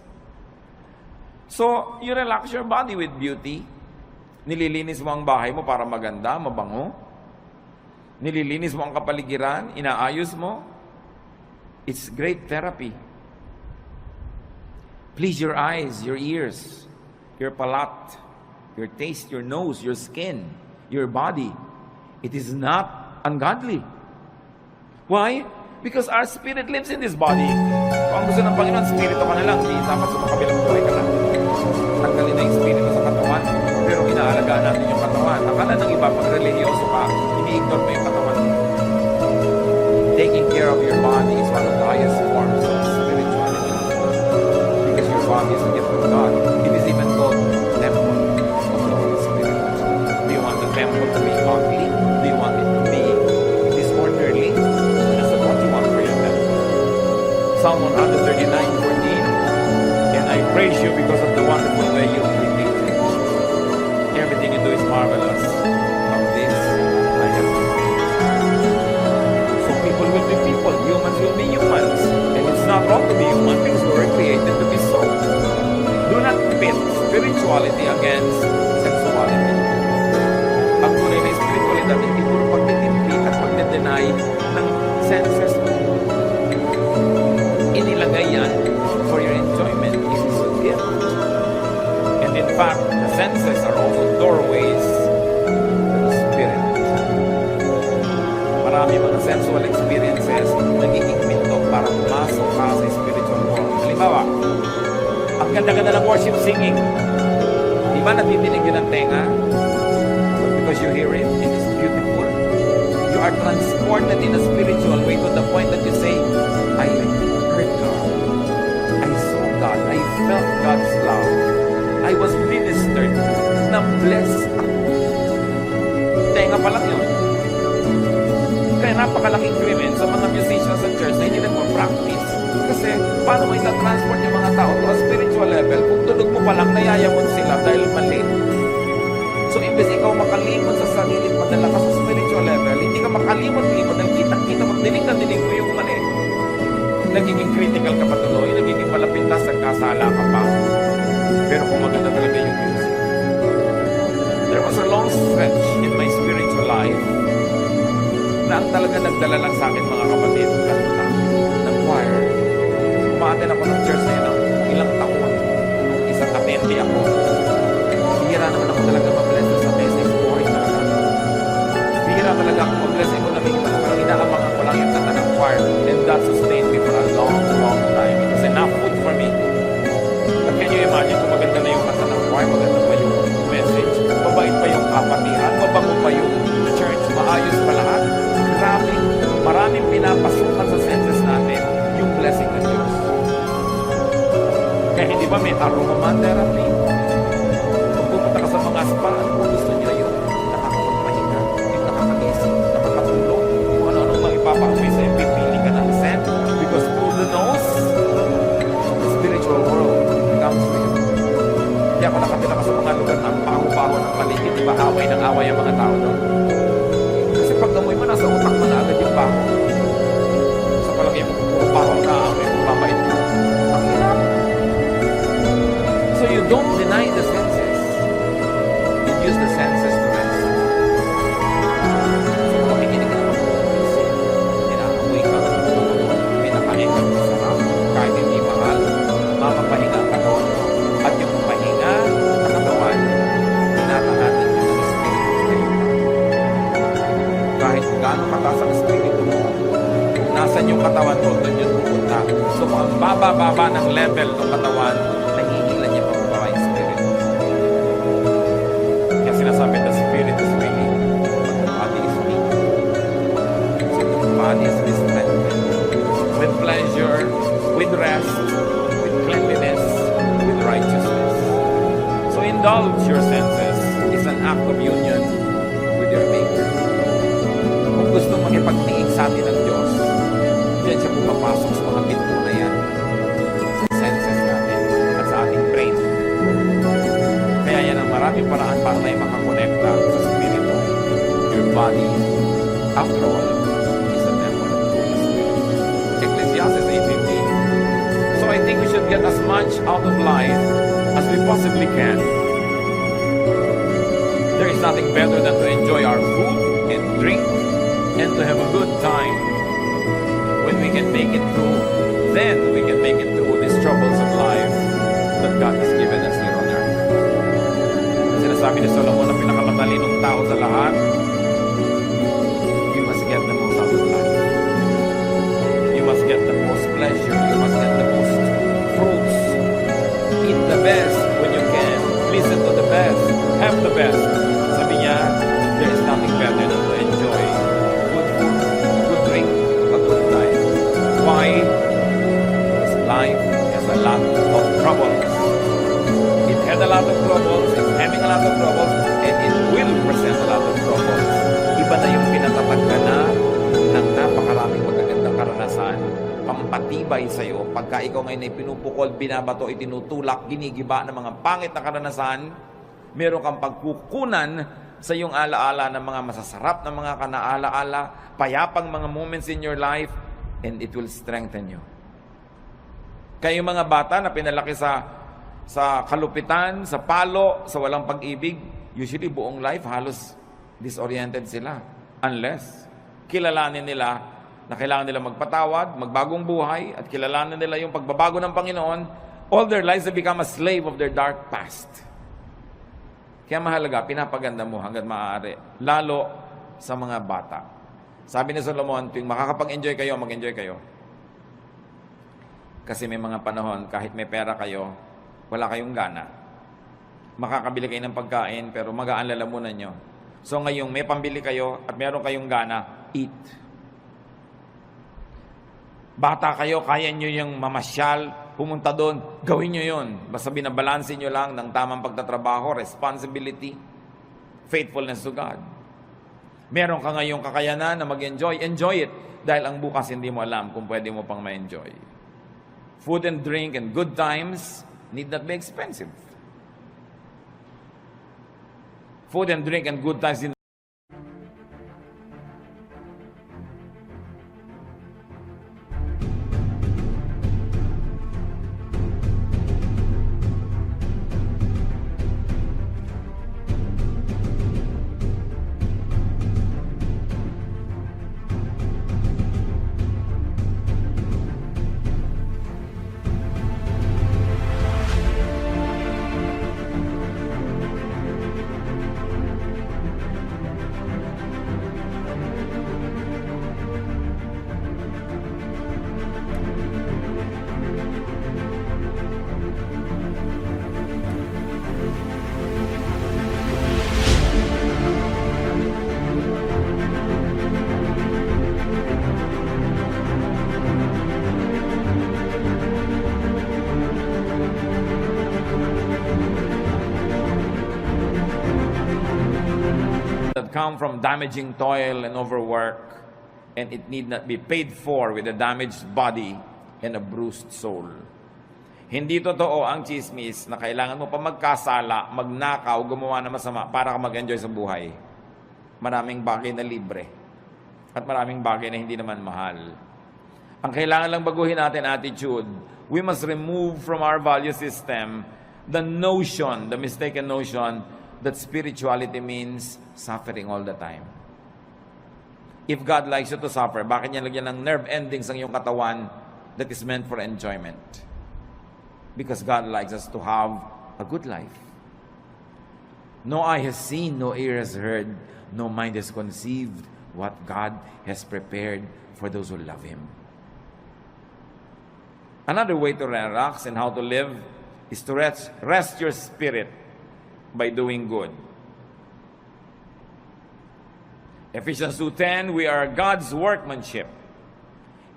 So, you relax your body with beauty. Nililinis mo ang bahay mo para maganda, mabango. Nililinis mo ang kapaligiran, inaayos mo. It's great therapy. Please your eyes, your ears, your palate, your taste, your nose, your skin, your body. It is not ungodly. Why? Because our spirit lives in this body. Kung ang gusto ng Panginoon, spirito ka na lang. Di dapat sa makabilang buhay ka na. Tanggalin na yung spirito sa katawan. Pero inaalagaan natin yung katawan. Akala ng iba, pag religyoso ka, ini-ignore mo yung katawan. Taking care of your body is one of the highest forms of spirituality. Because your body is a gift of God. It is even called temple of the Holy Spirit. Do you want the temple to be ugly? Do you want it to be disorderly? That's what you want for your temple. Psalm 139:14. And I praise you because of the wonderful way you created. Everything you do is marvelous. Of this I have been. So people will be people. Humans will be humans. And it's not wrong to be human because we were created to be so. Do not pit spirituality against sensuality. Ang tunay na spiritualidad, hindi puro pagtitimpi at pagdedeny ng senses mo. Inilagay yan for your enjoyment. It is a gift. And in fact, the senses are also doorways to the spirit. Marami mga sensual experiences nagiging pinto para pumasok ka sa spiritual world. Halimbawa, ang ganda-ganda ng worship singing. Di ba natidinig yun ang tenga? But because you hear it, it is beautiful. You are transported in a spiritual way to the point that you say, I heard God. I saw God. I felt God's love. I was ministered. Na-blessed ako. Tenga pa lang yun. Kaya napakalaking krimen sa mga musicians sa church na hindi nagpa-practice. Kasi paano mo ita-transport yung mga tao to a spiritual level kung tunog mo pa lang nayayamon sila dahil mali. So imbes ikaw makalimot sa sarili at madala ka sa spiritual level, hindi ka makalimot-limot dahil kita-kita mo, dinig na dinig mo yung mali. Nagiging critical ka pa tuloy, nagiging malapintas at kasala ka pa. Pero kung maganda talaga yung music. There was a long stretch in my spiritual life na ang talaga nagdala lang sa akin mga kapatid kanta ng choir. Umaaten ako ng church na yun ng ilang taon. Isang atende ako. Bihira naman ako talaga ma-bless sa message board talaga. Bihira talaga ako ma-bless. Ikaw nabigyan ako parang inaamang ako lang yung kanta ng choir. And that sustained me for a long, long time. It was enough food for me. But can you imagine kung maganda na yung kanta ng choir, maganda pa yung message, mabait pa yung kapatiran, mabango pa yung church, maayos pa lahat. Grabe, maraming pinapasukan sa senses natin yung blessing ng Diyos. Kaya hindi ba may aroma therapy? Kung pupunta ka sa mga spa, kung gusto niyo yung nakakapagpahinga, yung nakakagising, nakakatulog, kung ano-anong maipapauwi sa pipili ka ng scent, because through the nose, the spiritual world comes to you. Kaya ako nakatila ka sa mga lugar na ang baho-baho ng paligid, di ba away ng away ang mga tao doon? Kasi pag amoy mo, nasa utak mo na agad yung baho. Sa palagay mo, puro baho na amoy mo, mabait mo. Ang hirap. So you don't deny the senses. saan yung katawan mo, doon yun pupunta. So kung ang baba-baba ng level ng katawan, nahihilan niya pababa yung spirit. Kaya sinasabi, the spirit is willing, but the body is weak. So the body is strengthened with pleasure, with rest, with cleanliness, with righteousness. So indulge your senses. It's an act of union with your Maker. Kung gusto makipagtingin sa atin ng Diyos, diyan siya pumapasok sa mga pinto na yan, sa senses natin at sa ating brain. Kaya yan ang maraming paraan para tayo makakonekta sa Spirito. Your body, after all, is a temple of the Holy Spirit. Ecclesiastes 8:15. So I think we should get as much out of life as we possibly can. There is nothing better than to enjoy our food and drink and to have a good time. When we can make it through, then we can make it through these troubles of life that God has given us here on earth. Sinasabi ni Solomon na pinakamatalinong tao sa lahat, you must get the most out of life. You must get the most pleasure. You must get the most fruits. Eat the best when you can. Listen to the best. Have the best. Sabi niya, there is nothing better than to enjoy good food, good drink, a good time. Why? Because life has a lot of troubles. It had a lot of troubles, it's having a lot of troubles, and it will present a lot of troubles. Iba na yung pinatatag ka na ng napakaraming magagandang karanasan, pampatibay sa'yo, pagka ikaw ngayon ay pinupukol, binabato, itinutulak, ginigiba ng mga pangit na karanasan, meron kang pagkukunan sa iyong alaala ng mga masasarap na mga kanaalaala, payapang mga moments in your life, and it will strengthen you. Kaya yung mga bata na pinalaki sa kalupitan, sa palo, sa walang pag-ibig, usually buong life halos disoriented sila. Unless kilalanin nila na kailangan nila magpatawad, magbagong buhay, at kilalanin nila yung pagbabago ng Panginoon, all their lives have become a slave of their dark past. Kaya mahalaga, pinapaganda mo hanggat maaari, lalo sa mga bata. Sabi ni Solomon, tuwing makakapag-enjoy kayo, mag-enjoy kayo. Kasi may mga panahon, kahit may pera kayo, wala kayong gana. Makakabili kayo ng pagkain, pero magaan lalamunan nyo. So ngayong may pambili kayo at meron kayong gana, eat. Bata kayo, kaya nyo yung mamasyal, pumunta doon, gawin nyo yun. Basta binabalansin nyo lang ng tamang pagtatrabaho, responsibility, faithfulness to God. Meron ka ngayong kakayanan na mag-enjoy, enjoy it. Dahil ang bukas hindi mo alam kung pwede mo pang ma-enjoy. Food and drink and good times need not be expensive. Food and drink and good times that come from damaging toil and overwork, and it need not be paid for with a damaged body and a bruised soul. Hindi totoo ang chismis na kailangan mo pa magkasala, magnakaw, gumawa ng masama para ka mag-enjoy sa buhay. Maraming bagay na libre at maraming bagay na hindi naman mahal. Ang kailangan lang baguhin natin attitude. We must remove from our value system the notion, the mistaken notion that spirituality means suffering all the time. If God likes you to suffer, bakit niya lagyan ng nerve endings ang iyong katawan that is meant for enjoyment? Because God likes us to have a good life. No eye has seen, no ear has heard, no mind has conceived what God has prepared for those who love Him. Another way to relax and how to live is to rest your spirit by doing good. Ephesians 2:10, we are God's workmanship,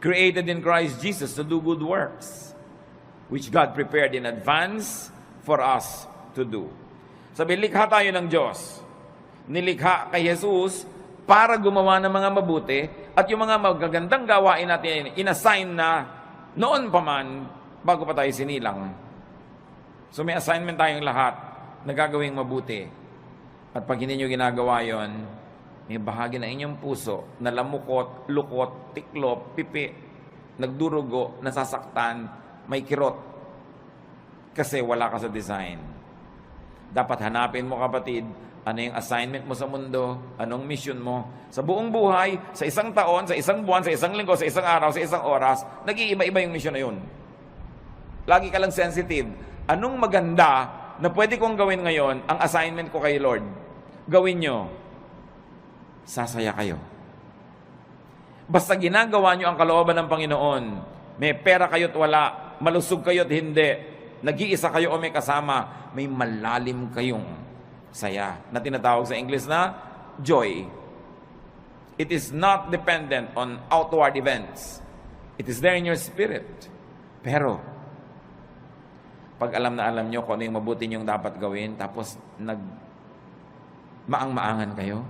created in Christ Jesus to do good works, which God prepared in advance for us to do. Sabi, likha tayo ng Diyos. Nilikha kay Jesus para gumawa ng mga mabuti at yung mga magagandang gawain natin, inassign na noon pa man, bago pa tayo sinilang. So may assignment tayong lahat na gagawing mabuti. At pag hindi nyo ginagawa yon, may bahagi ng inyong puso na lamukot, lukot, tiklop, pipi, nagdurugo, nasasaktan, may kirot. Kasi wala ka sa design. Dapat hanapin mo, kapatid, ano yung assignment mo sa mundo, anong mission mo. Sa buong buhay, sa isang taon, sa isang buwan, sa isang linggo, sa isang araw, sa isang oras, nag-iiba-iba yung mission na yun. Lagi ka lang sensitive. Anong maganda na pwede kong gawin ngayon, ang assignment ko kay Lord? Gawin nyo. Sasaya kayo. Basta ginagawa nyo ang kalooban ng Panginoon, may pera kayo't wala, malusog kayo't hindi, nag-iisa kayo o may kasama, may malalim kayong saya na tinatawag sa English na joy. It is not dependent on outward events. It is there in your spirit. Pero, pag alam na alam nyo kung ano yung mabuti nyong dapat gawin, tapos maang-maangan kayo,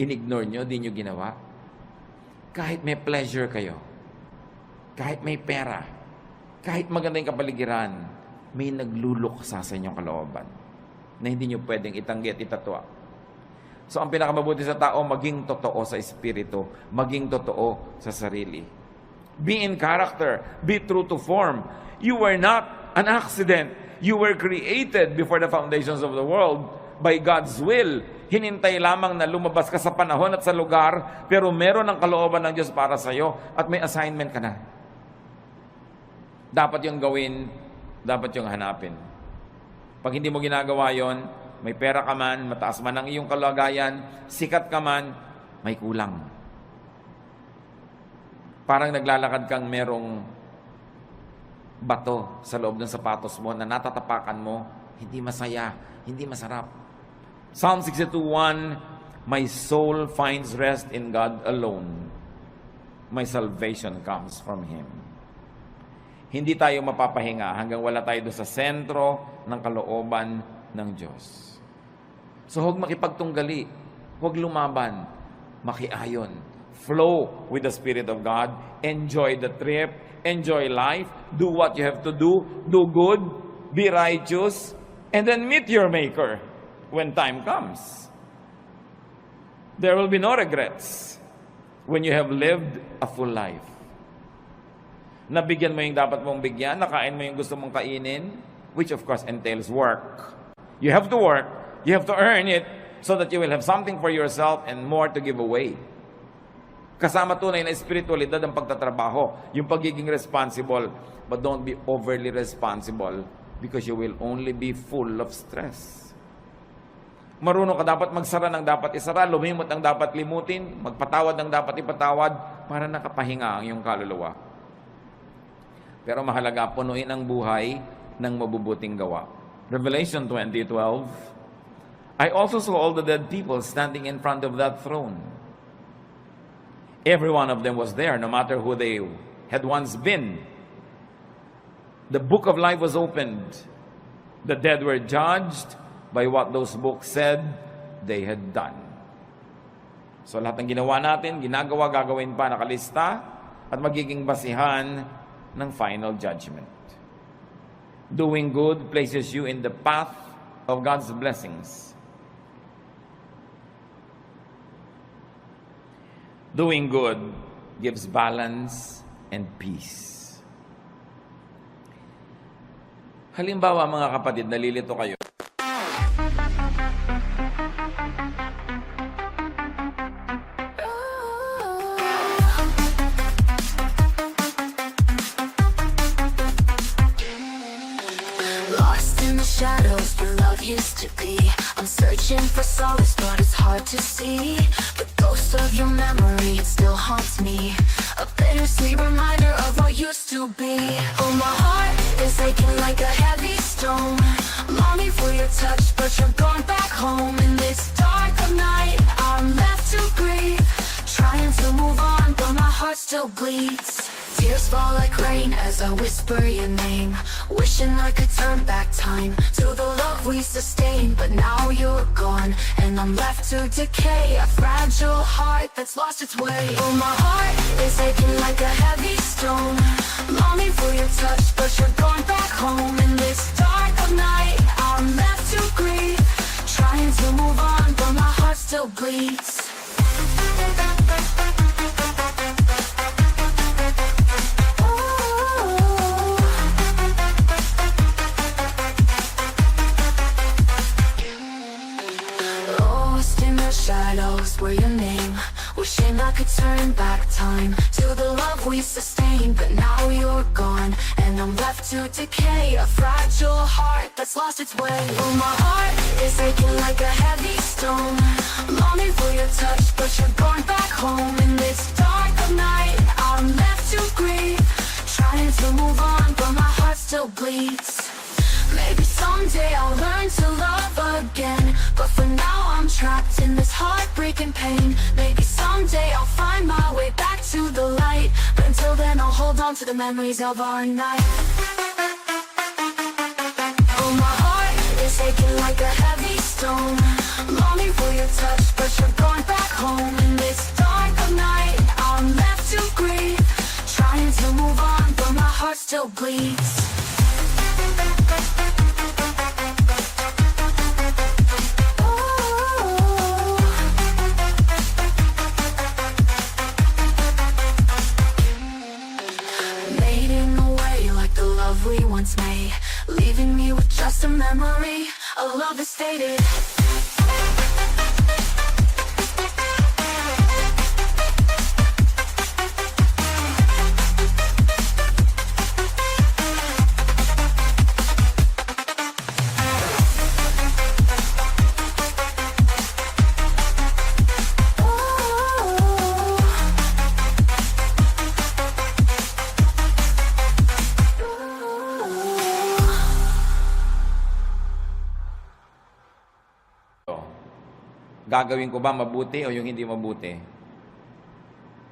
in-ignore nyo, di nyo ginawa, kahit may pleasure kayo, kahit may pera, kahit maganda yung kapaligiran, may nagluluksa sa inyong kalooban na hindi nyo pwedeng itanggi at itatwa. So, ang pinakamabuti sa tao, maging totoo sa espiritu, maging totoo sa sarili. Be in character, be true to form. You were not an accident. You were created before the foundations of the world by God's will. Hinintay lamang na lumabas ka sa panahon at sa lugar, pero meron ang kalooban ng Diyos para sa iyo at may assignment ka na. Dapat yung gawin, dapat yung hanapin. Pag hindi mo ginagawa yon, may pera ka man, mataas man ang iyong kalagayan, sikat ka man, may kulang. Parang naglalakad kang merong bato sa loob ng sapatos mo na natatapakan mo, hindi masaya, hindi masarap. Psalm 62:1, my soul finds rest in God alone. My salvation comes from Him. Hindi tayo mapapahinga hanggang wala tayo doon sa sentro ng kalooban ng Diyos. So huwag makipagtunggali, huwag lumaban, makiayon. Flow with the Spirit of God, enjoy the trip, enjoy life, do what you have to do good, be righteous, and then meet your Maker when time comes. There will be no regrets when you have lived a full life. Nabigyan mo yung dapat mong bigyan, nakain mo yung gusto mong kainin, which of course entails work. You have to work, you have to earn it, so that you will have something for yourself and more to give away. Kasama tunay na espiritualidad ang pagtatrabaho, yung pagiging responsible, but don't be overly responsible because you will only be full of stress. Marunong ka dapat magsara ng dapat isara, lumimot ang dapat limutin, magpatawad ng dapat ipatawad para nakapahinga ang iyong kaluluwa. Pero mahalaga, punuin ang buhay ng mabubuting gawa. Revelation 20:12, I also saw all the dead people standing in front of that throne. Every one of them was there, no matter who they had once been. The book of life was opened. The dead were judged by what those books said they had done. So lahat ng ginawa natin, ginagawa, gagawin pa, nakalista, at magiging basihan ng final judgment. Doing good places you in the path of God's blessings. Doing good gives balance and peace. Halimbawa, mga kapatid, nalilito kayo. Lost in the shadows where love used to be. I'm searching for solace, but it's hard to see. The ghost of your memory, it still haunts me. A bittersweet reminder of what used to be. Oh, touch, but you're going back home in this dark of night. I'm left to grieve, trying to move on, but my heart still bleeds. Tears fall like rain as I whisper your name, wishing I could turn back time to the love we sustained. But now you're gone, and I'm left to decay, a fragile heart that's lost its way. Oh, my heart is aching like a heavy stone, longing for your touch, but you're going back home in this dark of night. I'm left to grieve, trying to move on, but my heart still bleeds. Lost in the shadows were your name, wishing I could turn back time to the love we sustained. But now you're gone, and I'm left to decay, a fragile heart that's lost its way. Oh, my heart is aching like a heavy stone, longing for your touch, but you're going back home in this dark of night. I'm left to grieve, trying to move on, but my heart still bleeds. Maybe someday I'll learn to love again, but for now I'm trapped in this heartbreaking pain. Maybe someday I'll find my way back to the light, but until then I'll hold on to the memories of our night. Oh, my heart is aching like a heavy stone, longing for your touch, but you're going back home in this dark of night. I'm left to grieve, trying to move on, but my heart still bleeds. Fading away like the love we once made, leaving me with just a memory, a love that's faded. Gagawin ko ba mabuti o yung hindi mabuti?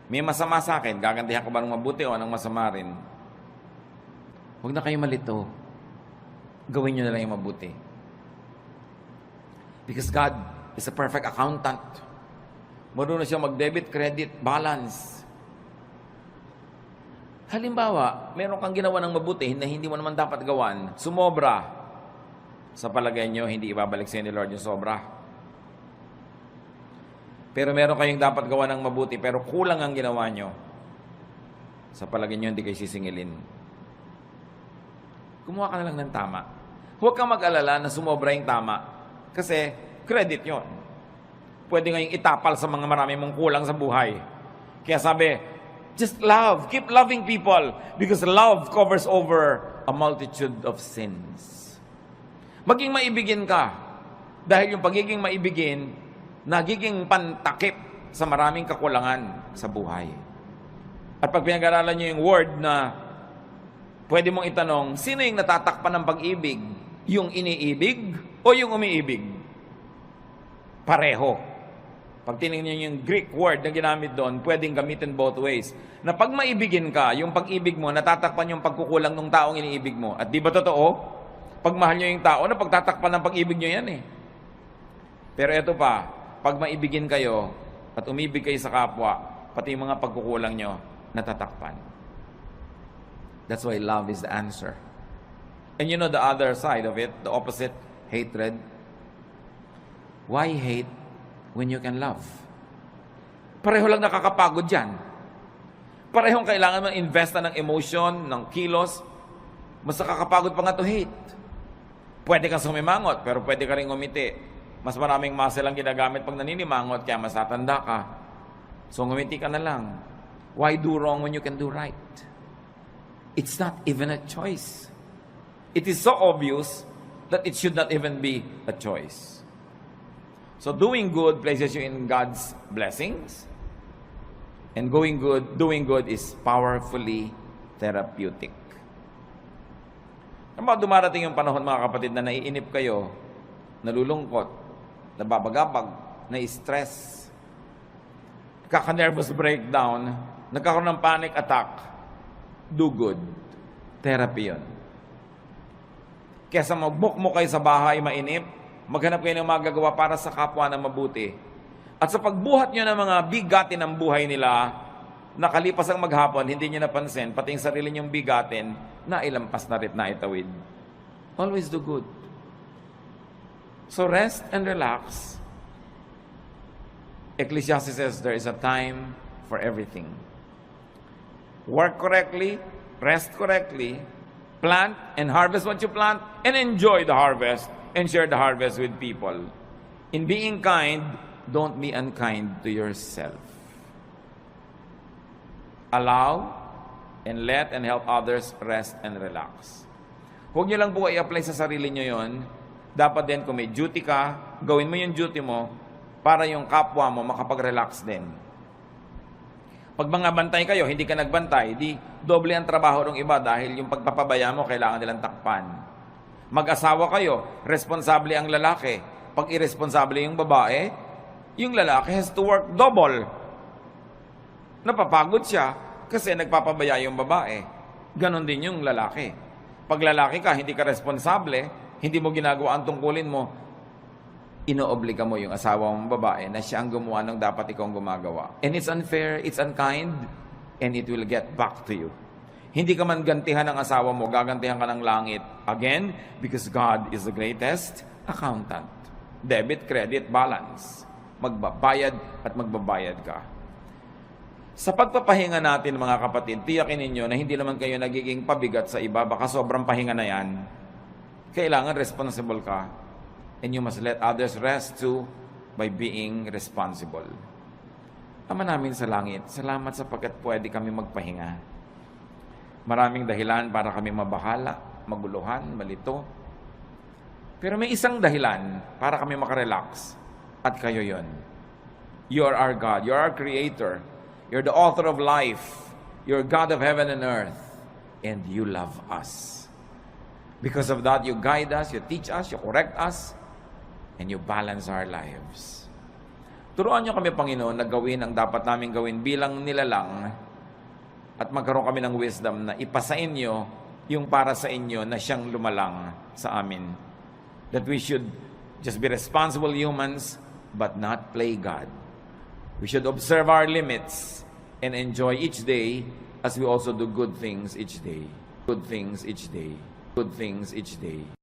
May masama sa akin, gagantihan ko ba ng mabuti o ng masama rin? Huwag na kayo malito. Gawin nyo na lang yung mabuti. Because God is a perfect accountant. Marunong siya mag-debit, credit, balance. Halimbawa, meron kang ginawa ng mabuti na hindi mo naman dapat gawan, sumobra. Sa palagay nyo, hindi ibabalik sa ni Lord yung sobra. Pero meron kayong dapat gawa ng mabuti, pero kulang ang ginawa nyo. Sa palagay nyo, hindi kayo sisingilin. Kumuha ka na lang ng tama. Huwag kang mag-alala na sumobra yung tama. Kasi, credit yon. Pwede ngayong itapal sa mga marami mong kulang sa buhay. Kaya sabi, just love. Keep loving people. Because love covers over a multitude of sins. Maging maibigin ka. Dahil yung pagiging maibigin, nagiging pantakip sa maraming kakulangan sa buhay. At pag pinag-aralan nyo yung word na pwede mong itanong, sino yung natatakpan ng pag-ibig? Yung iniibig o yung umiibig? Pareho. Pag tinignan nyo yung Greek word na ginamit doon, pwedeng gamitin both ways. Na pag maibigin ka, yung pag-ibig mo, natatakpan yung pagkukulang ng taong iniibig mo. At di ba totoo? Pag mahal nyo yung tao, na pagtatakpan ng pag-ibig nyo yan eh. Pero eto pa, pag maibigin kayo at umibig kayo sa kapwa, pati yung mga pagkukulang nyo, natatakpan. That's why love is the answer. And you know the other side of it, the opposite, hatred. Why hate when you can love? Pareho lang nakakapagod yan. Parehong kailangan mo investa ng emotion, ng kilos. Mas nakakapagod pa nga to hate. Pwede kang sumimangot, pero pwede ka rin ngumiti. Mas maraming muscle ang ginagamit pag naninimangot, kaya mas tatanda ka. So ngumiti ka na lang. Why do wrong when you can do right? It's not even a choice. It is so obvious that it should not even be a choice. So doing good places you in God's blessings. And doing good is powerfully therapeutic. Ano ba dumarating yung panahon, mga kapatid, na naiinip kayo nalulungkot, nababagabag, na-stress, kaka-nervous breakdown, nagkakaroon ng panic attack, do good. Therapy yun. Kesa mag-book mo kayo sa bahay, mainip, maghanap kayo ng magagawa para sa kapwa na mabuti. At sa pagbuhat nyo ng mga bigatin ng buhay nila, nakalipas ang maghapon, hindi nyo napansin, pati yung sarili nyong bigatin, nailampas na rin na itawid. Always do good. So rest and relax. Ecclesiastes says there is a time for everything. Work correctly, rest correctly, plant and harvest what you plant, and enjoy the harvest and share the harvest with people. In being kind, don't be unkind to yourself. Allow and let and help others rest and relax. Huwag niyo lang po i-apply sa sarili niyo yon. Dapat din kung may duty ka, gawin mo yung duty mo para yung kapwa mo makapag-relax din. Pag mga bantay kayo, hindi ka nagbantay, di doble ang trabaho ng iba dahil yung pagpapabaya mo, kailangan nilang takpan. Mag-asawa kayo, responsable ang lalaki. Pag irresponsable yung babae, yung lalaki has to work double. Napapagod siya kasi nagpapabaya yung babae. Ganon din yung lalaki. Pag lalaki ka, hindi ka responsable, hindi mo ginagawa ang tungkulin mo, inoobliga mo yung asawa mong babae na siya ang gumawa ng dapat ikaw ang gumagawa. And it's unfair, it's unkind, and it will get back to you. Hindi ka man gantihan ng asawa mo, gagantihan ka ng langit. Again, because God is the greatest accountant. Debit, credit, balance. Magbabayad at magbabayad ka. Sa pagpapahinga natin, mga kapatid, tiyakin ninyo na hindi naman kayo nagiging pabigat sa iba, baka sobrang pahinga na yan. Kailangan responsible ka. And you must let others rest too by being responsible. Ama namin sa langit, salamat sapagkat pwede kami magpahinga. Maraming dahilan para kami mabahala, maguluhan, malito. Pero may isang dahilan para kami makarelax. At kayo yon. You are our God. You are our Creator. You're the author of life. You're God of heaven and earth. And you love us. Because of that, you guide us, you teach us, you correct us, and you balance our lives. Turuan niyo kami, Panginoon, na gawin ang dapat namin gawin bilang nilalang at magkaroon kami ng wisdom na ipasa inyo yung para sa inyo na siyang lumalang sa amin. That we should just be responsible humans but not play God. We should observe our limits and enjoy each day as we also do good things each day. Good things each day. Good things each day.